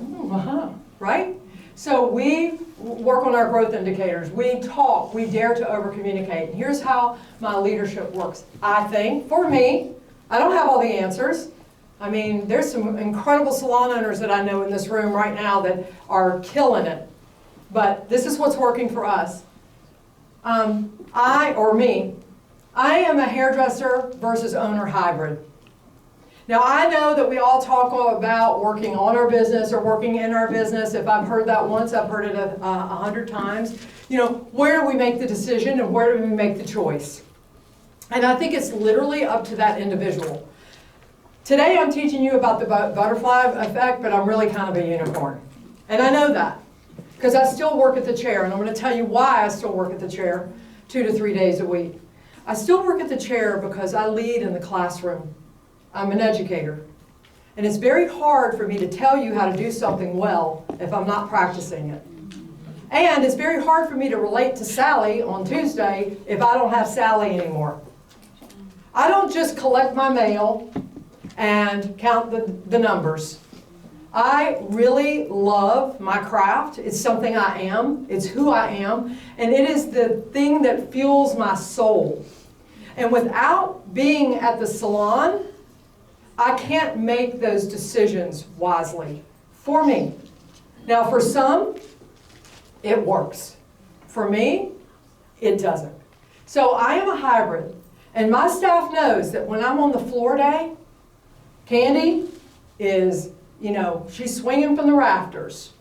right? So we work on our growth indicators. We talk. We dare to over-communicate. And here's how my leadership works. I think, for me, I don't have all the answers. I mean, there's some incredible salon owners that I know in this room right now that are killing it. But this is what's working for us. I am a hairdresser versus owner hybrid. Now, I know that we all talk about working on our business or working in our business. If I've heard that once, I've heard it 100 times. You know, where do we make the decision and where do we make the choice? And I think it's literally up to that individual. Today, I'm teaching you about the butterfly effect, but I'm really kind of a unicorn. And I know that because I still work at the chair, and I'm going to tell you why I still work at the chair 2 to 3 days a week. I still work at the chair because I lead in the classroom. I'm an educator. And it's very hard for me to tell you how to do something well if I'm not practicing it. And it's very hard for me to relate to Sally on Tuesday if I don't have Sally anymore. I don't just collect my mail and count the numbers. I really love my craft. It's something I am. It's who I am. And it is the thing that fuels my soul. And without being at the salon, I can't make those decisions wisely for me. Now, for some, it works. For me, it doesn't. So I am a hybrid. And my staff knows that when I'm on the floor day, Candy is, you know, she's swinging from the rafters.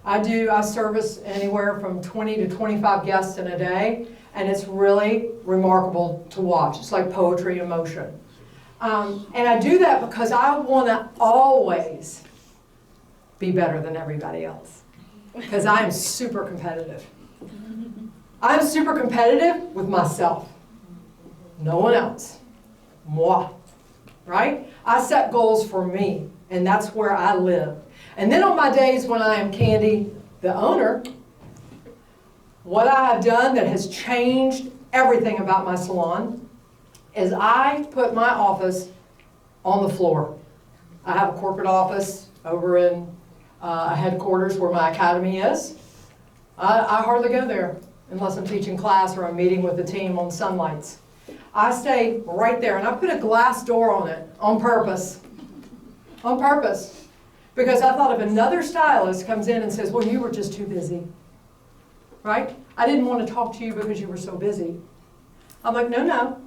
I service anywhere from 20 to 25 guests in a day, and it's really remarkable to watch. It's like poetry in motion. And I do that because I want to always be better than everybody else, because I am super competitive. I'm super competitive with myself. No one else. Moi. Right? I set goals for me, and that's where I live. And then on my days when I am Candy, the owner, what I have done that has changed everything about my salon is I put my office on the floor. I have a corporate office over in a headquarters where my academy is. I hardly go there unless I'm teaching class or I'm meeting with the team on Sunlights. I stay right there, and I put a glass door on it on purpose. On purpose. Because I thought if another stylist comes in and says, well, you were just too busy, right? I didn't want to talk to you because you were so busy. I'm like, no.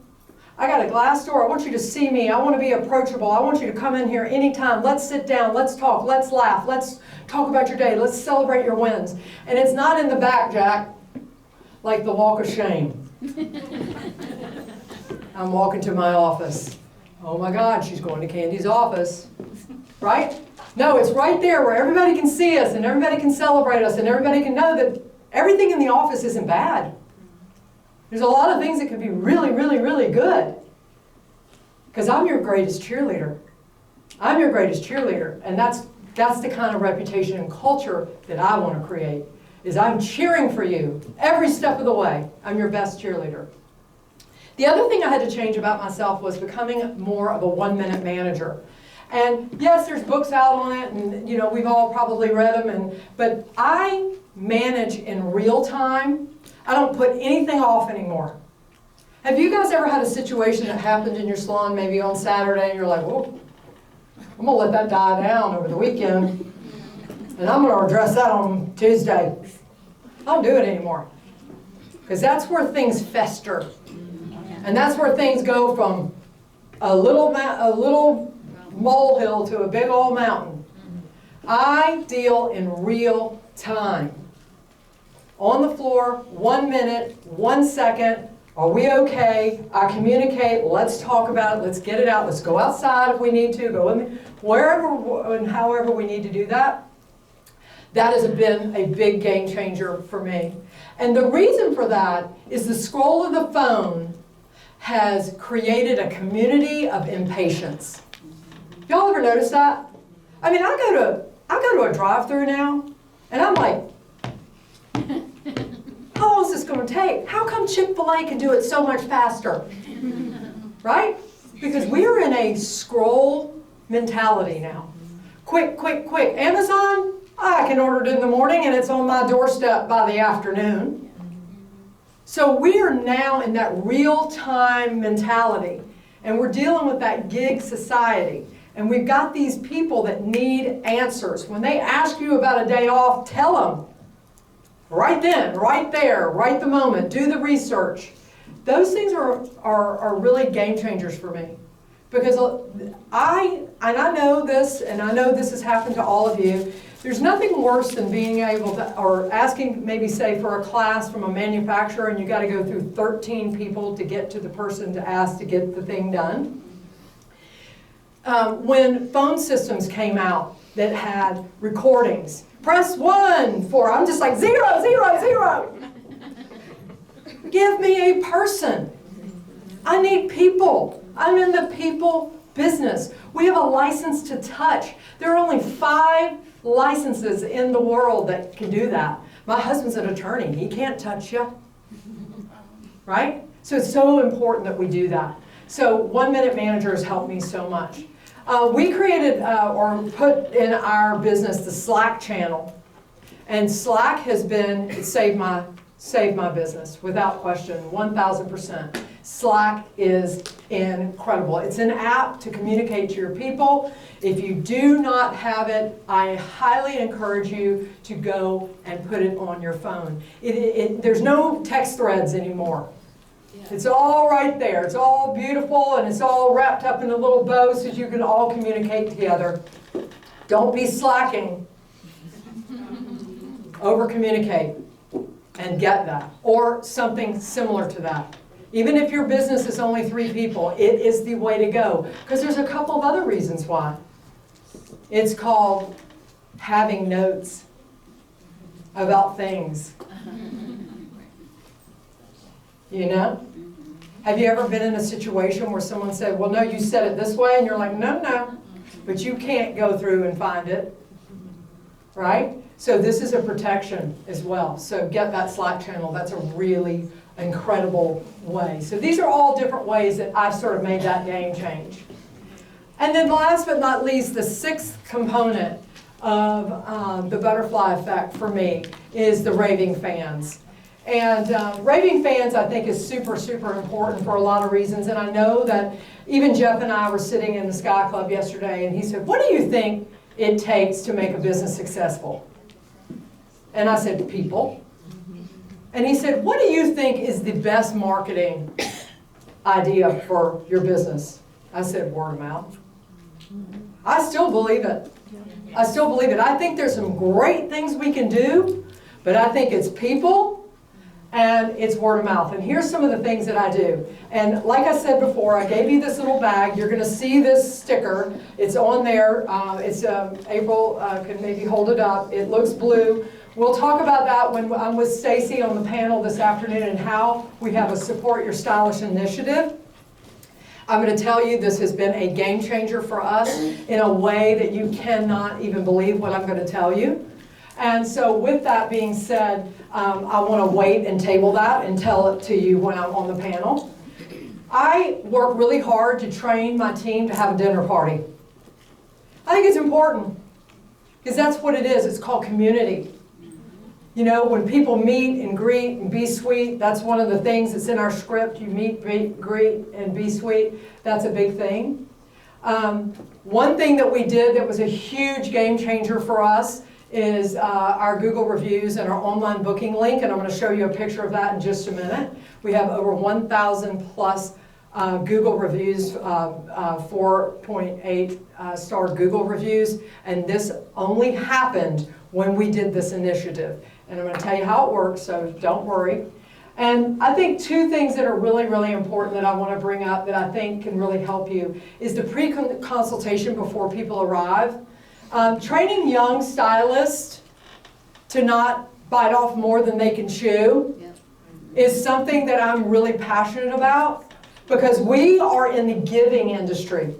I got a glass door. I want you to see me. I want to be approachable. I want you to come in here anytime. Let's sit down. Let's talk. Let's laugh. Let's talk about your day. Let's celebrate your wins. And it's not in the back, Jack, like the walk of shame. I'm walking to my office. Oh my God, she's going to Candy's office, right? No, it's right there where everybody can see us and everybody can celebrate us and everybody can know that everything in the office isn't bad. There's a lot of things that could be really, really, really good. Because I'm your greatest cheerleader. I'm your greatest cheerleader. And that's the kind of reputation and culture that I want to create, is I'm cheering for you every step of the way. I'm your best cheerleader. The other thing I had to change about myself was becoming more of a one-minute manager. And yes, there's books out on it, and you know, we've all probably read them, but I manage in real time. I don't put anything off anymore. Have you guys ever had a situation that happened in your salon, maybe on Saturday, and you're like, whoa, I'm gonna let that die down over the weekend, and I'm gonna address that on Tuesday. I don't do it anymore. Because that's where things fester. And that's where things go from a little molehill to a big old mountain. I deal in real time. On the floor, 1 minute, 1 second. Are we okay? I communicate. Let's talk about it. Let's get it out. Let's go outside if we need to. Go in wherever and however we need to do that. That has been a big game changer for me. And the reason for that is the scroll of the phone has created a community of impatience. Y'all ever notice that? I mean, I go to a drive-thru now, and I'm like, how long is this going to take? How come Chick-fil-A can do it so much faster? Right? Because we are in a scroll mentality now. Quick, quick, quick. Amazon, I can order it in the morning and it's on my doorstep by the afternoon. So we are now in that real-time mentality, and we're dealing with that gig society. And we've got these people that need answers. When they ask you about a day off, tell them. Right then, right there, right the moment, do the research. Those things are really game changers for me. Because I know this, and I know this has happened to all of you, there's nothing worse than being able to, or asking maybe say for a class from a manufacturer and you got to go through 13 people to get to the person to ask to get the thing done. When phone systems came out that had recordings, press 1 for, I'm just like 0, 0, 0. Give me a person. I need people. I'm in the people business. We have a license to touch. There are only 5 licenses in the world that can do that. My husband's an attorney. He can't touch you. Right? So it's so important that we do that. So 1 Minute Managers helped me so much. We created or put in our business the Slack channel. And Slack has been, saved my business without question, 1,000%. Slack is incredible. It's an app to communicate to your people. If you do not have it, I highly encourage you to go and put it on your phone. There's no text threads anymore. It's all right there. It's all beautiful and it's all wrapped up in a little bow so you can all communicate together. Don't be slacking. Over communicate and get that, or something similar to that. Even if your business is only 3 people, it is the way to go. Because there's a couple of other reasons why. It's called having notes about things. You know? Have you ever been in a situation where someone said, well, no, you said it this way, and you're like, no, but you can't go through and find it, right? So this is a protection as well. So get that Slack channel. That's a really incredible way. So these are all different ways that I've sort of made that game change. And then last but not least, the 6th component of the butterfly effect for me is the raving fans. And raving fans, I think, is super, super important for a lot of reasons. And I know that even Jeff and I were sitting in the Sky Club yesterday, and he said, what do you think it takes to make a business successful? And I said, people. And he said, what do you think is the best marketing idea for your business? I said, word of mouth. I still believe it. I still believe it. I think there's some great things we can do, but I think it's people and it's word of mouth. And here's some of the things that I do. And like I said before, I gave you this little bag. You're going to see this sticker. It's on there. April can maybe hold it up. It looks blue. We'll talk about that when I'm with Stacy on the panel this afternoon and how we have a Support Your Stylish initiative. I'm going to tell you this has been a game changer for us in a way that you cannot even believe what I'm going to tell you. And so with that being said, I want to wait and table that and tell it to you when I'm on the panel. I work really hard to train my team to have a dinner party. I think it's important because that's what it is. It's called community. You know, when people meet and greet and be sweet, that's one of the things that's in our script. You meet, greet, and be sweet. That's a big thing. One thing that we did that was a huge game changer for us is our Google reviews and our online booking link, and I'm going to show you a picture of that in just a minute. We have over 1,000 plus Google reviews, 4.8 star Google reviews, and this only happened when we did this initiative. And I'm going to tell you how it works, so don't worry. And I think 2 things that are really, really important that I want to bring up that I think can really help you is the pre-consultation before people arrive. Training young stylists to not bite off more than they can chew is something that I'm really passionate about because we are in the giving industry.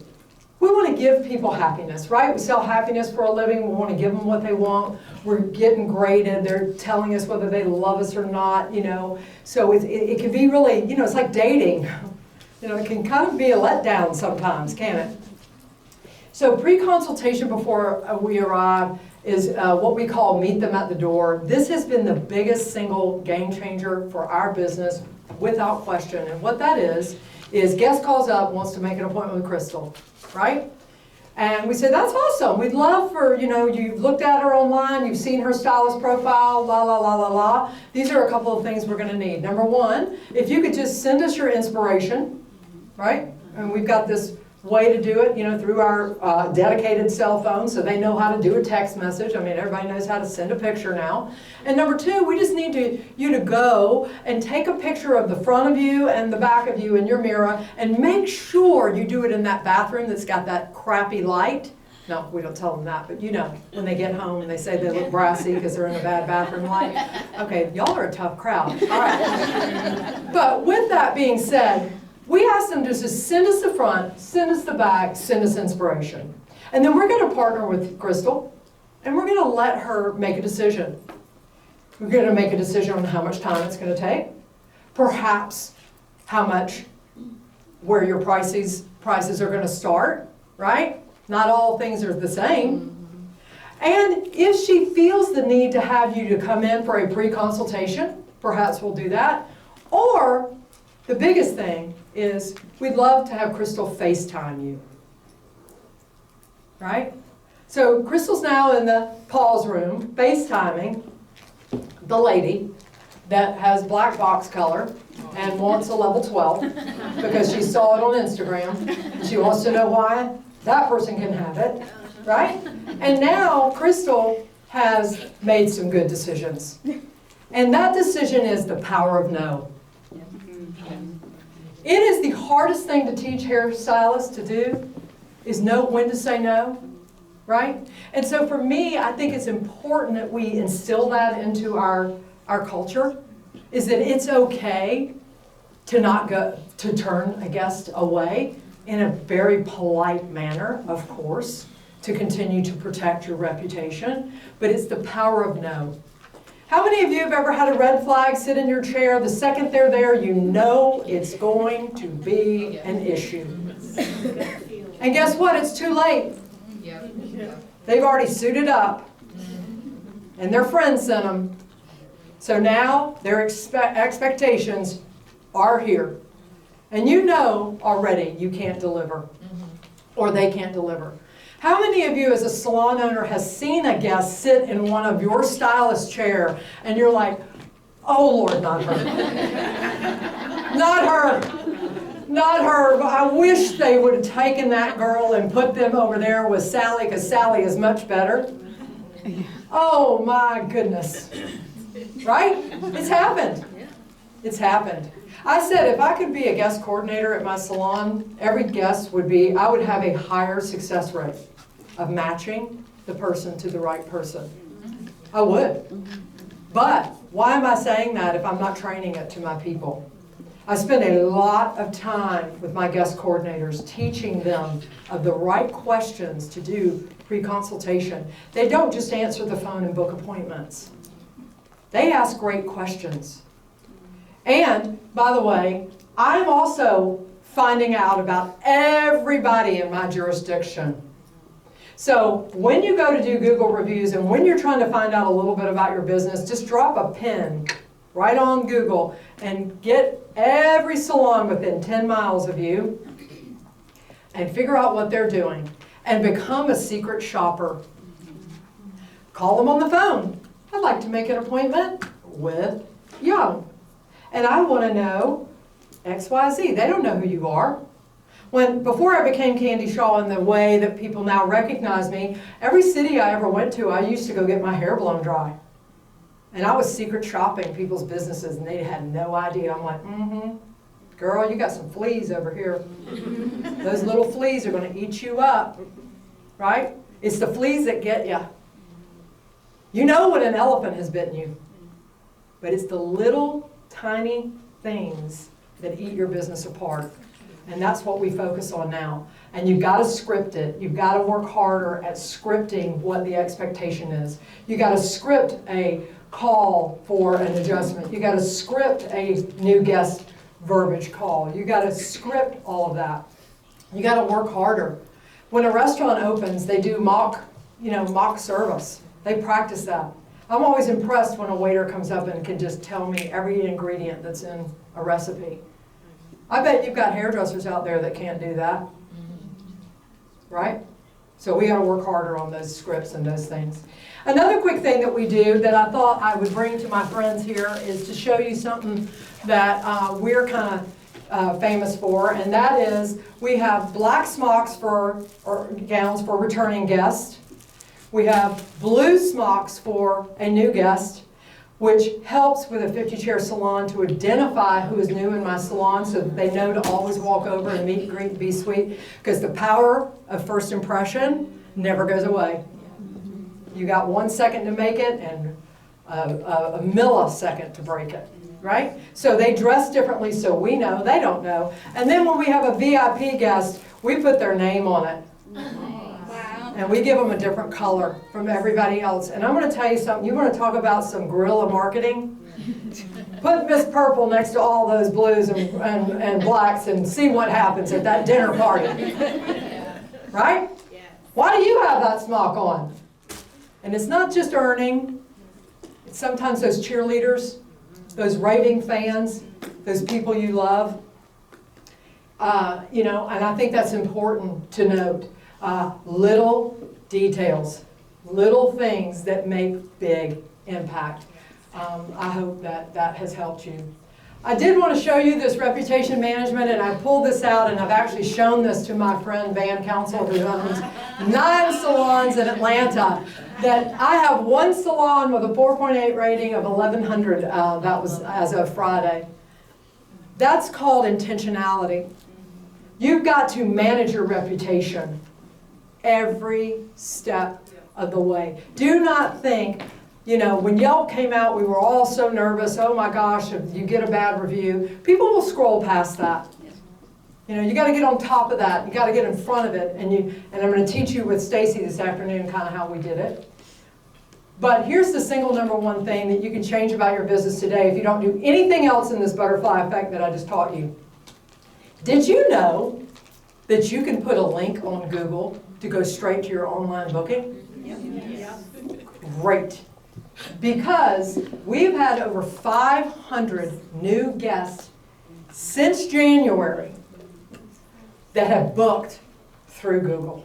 We want to give people happiness, right? We sell happiness for a living. We want to give them what they want. We're getting graded. They're telling us whether they love us or not, you know. So it can be really, you know, it's like dating. You know, it can kind of be a letdown sometimes, can't it? So pre-consultation before we arrive is what we call meet them at the door. This has been the biggest single game changer for our business without question. And what that is guest calls up, wants to make an appointment with Crystal, right? And we say, that's awesome. We'd love for, you know, you've looked at her online, you've seen her stylist profile, la, la, la, la, la. These are a couple of things we're going to need. Number 1, if you could just send us your inspiration, right? And we've got this way to do it, you know, through our dedicated cell phone, so they know how to do a text message. I mean, everybody knows how to send a picture now. And number 2, we just need you to go and take a picture of the front of you and the back of you in your mirror, and make sure you do it in that bathroom that's got that crappy light. No, we don't tell them that, but you know, when they get home and they say they look brassy because they're in a bad bathroom light. Okay, y'all are a tough crowd. All right. But with that being said, we asked them to just send us the front, send us the back, send us inspiration. And then we're going to partner with Crystal, and we're going to let her make a decision. We're going to make a decision on how much time it's going to take, perhaps how much, where your prices are going to start, right? Not all things are the same. And if she feels the need to have you to come in for a pre-consultation, perhaps we'll do that. Or the biggest thing is we'd love to have Crystal FaceTime you, right? So Crystal's now in the Paul's room, FaceTiming the lady that has black box color. and wants a level 12 because she saw it on Instagram. She wants to know why that person can have it, right? And now Crystal has made some good decisions. And that decision is the power of no. It is the hardest thing to teach hairstylists to do, is know when to say no, right? And so for me, I think it's important that we instill that into our culture, is that it's okay to not go, to turn a guest away in a very polite manner, of course, to continue to protect your reputation, but it's the power of no. How many of you have ever had a red flag sit in your chair? The second they're there, you know it's going to be an issue. And guess what? It's too late. They've already suited up, and their friends sent them. So now their expectations are here. And you know already you can't deliver, or they can't deliver. How many of you as a salon owner has seen a guest sit in one of your stylist chair and you're like, oh Lord, not her. Not her. Not her. I wish they would have taken that girl and put them over there with Sally, because Sally is much better. Oh my goodness. Right? It's happened. It's happened. I said if I could be a guest coordinator at my salon, every guest would be, I would have a higher success rate of matching the person to the right person. I would. But why am I saying that if I'm not training it to my people? I spend a lot of time with my guest coordinators teaching them of the right questions to do pre-consultation. They don't just answer the phone and book appointments. They ask great questions. And, by the way, I'm also finding out about everybody in my jurisdiction. So when you go to do Google reviews and when you're trying to find out a little bit about your business, just drop a pin right on Google and get every salon within 10 miles of you and figure out what they're doing and become a secret shopper. Call them on the phone. I'd like to make an appointment with Young. And I want to know XYZ. They don't know who you are. Before I became Candy Shaw in the way that people now recognize me, every city I ever went to, I used to go get my hair blown dry. And I was secret shopping people's businesses, and they had no idea. I'm like, girl, you got some fleas over here. Those little fleas are going to eat you up, right? It's the fleas that get you. You know when an elephant has bitten you, but it's the little tiny things that eat your business apart. And that's what we focus on now. And you've got to script it. You've got to work harder at scripting what the expectation is. You've got to script a call for an adjustment. You've got to script a new guest verbiage call. You've got to script all of that. You've got to work harder. When a restaurant opens, they do mock service. They practice that. I'm always impressed when a waiter comes up and can just tell me every ingredient that's in a recipe. I bet you've got hairdressers out there that can't do that. Right? So we got to work harder on those scripts and those things. Another quick thing that we do that I thought I would bring to my friends here is to show you something that we're kind of famous for, and that is we have black smocks or gowns for returning guests. We have blue smocks for a new guest, which helps with a 50-chair salon to identify who is new in my salon so that they know to always walk over and meet, greet, and be sweet, because the power of first impression never goes away. You got 1 second to make it and a millisecond to break it, right? So they dress differently so we know, they don't know. And then when we have a VIP guest, we put their name on it. And we give them a different color from everybody else. And I'm going to tell you something. You want to talk about some guerrilla marketing? Put Miss Purple next to all those blues and blacks and see what happens at that dinner party. Right? Why do you have that smock on? And it's not just earning. It's sometimes those cheerleaders, those raving fans, those people you love. And I think that's important to note. Little details, little things that make big impact. I hope that has helped you. I did want to show you this reputation management, and I pulled this out, and I've actually shown this to my friend Van Council, who owns 9 salons in Atlanta, that I have one salon with a 4.8 rating of 1,100. That was as of Friday. That's called intentionality. You've got to manage your reputation every step of the way. Do not think, you know, when Yelp came out, we were all so nervous. Oh my gosh, if you get a bad review, people will scroll past that. You know, you got to get on top of that. You got to get in front of it. And I'm going to teach you with Stacy this afternoon kind of how we did it. But here's the single #1 thing that you can change about your business today if you don't do anything else in this butterfly effect that I just taught you. Did you know that you can put a link on Google to go straight to your online booking? Great. Because we've had over 500 new guests since January that have booked through Google.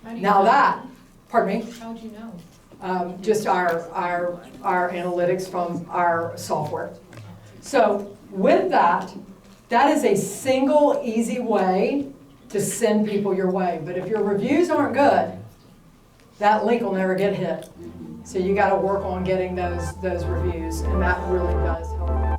Now that, pardon me?
How'd you know?
Just our analytics from our software. So with that, that is a single easy way to send people your way. But if your reviews aren't good, that link will never get hit. So you got to work on getting those reviews, and that really does help.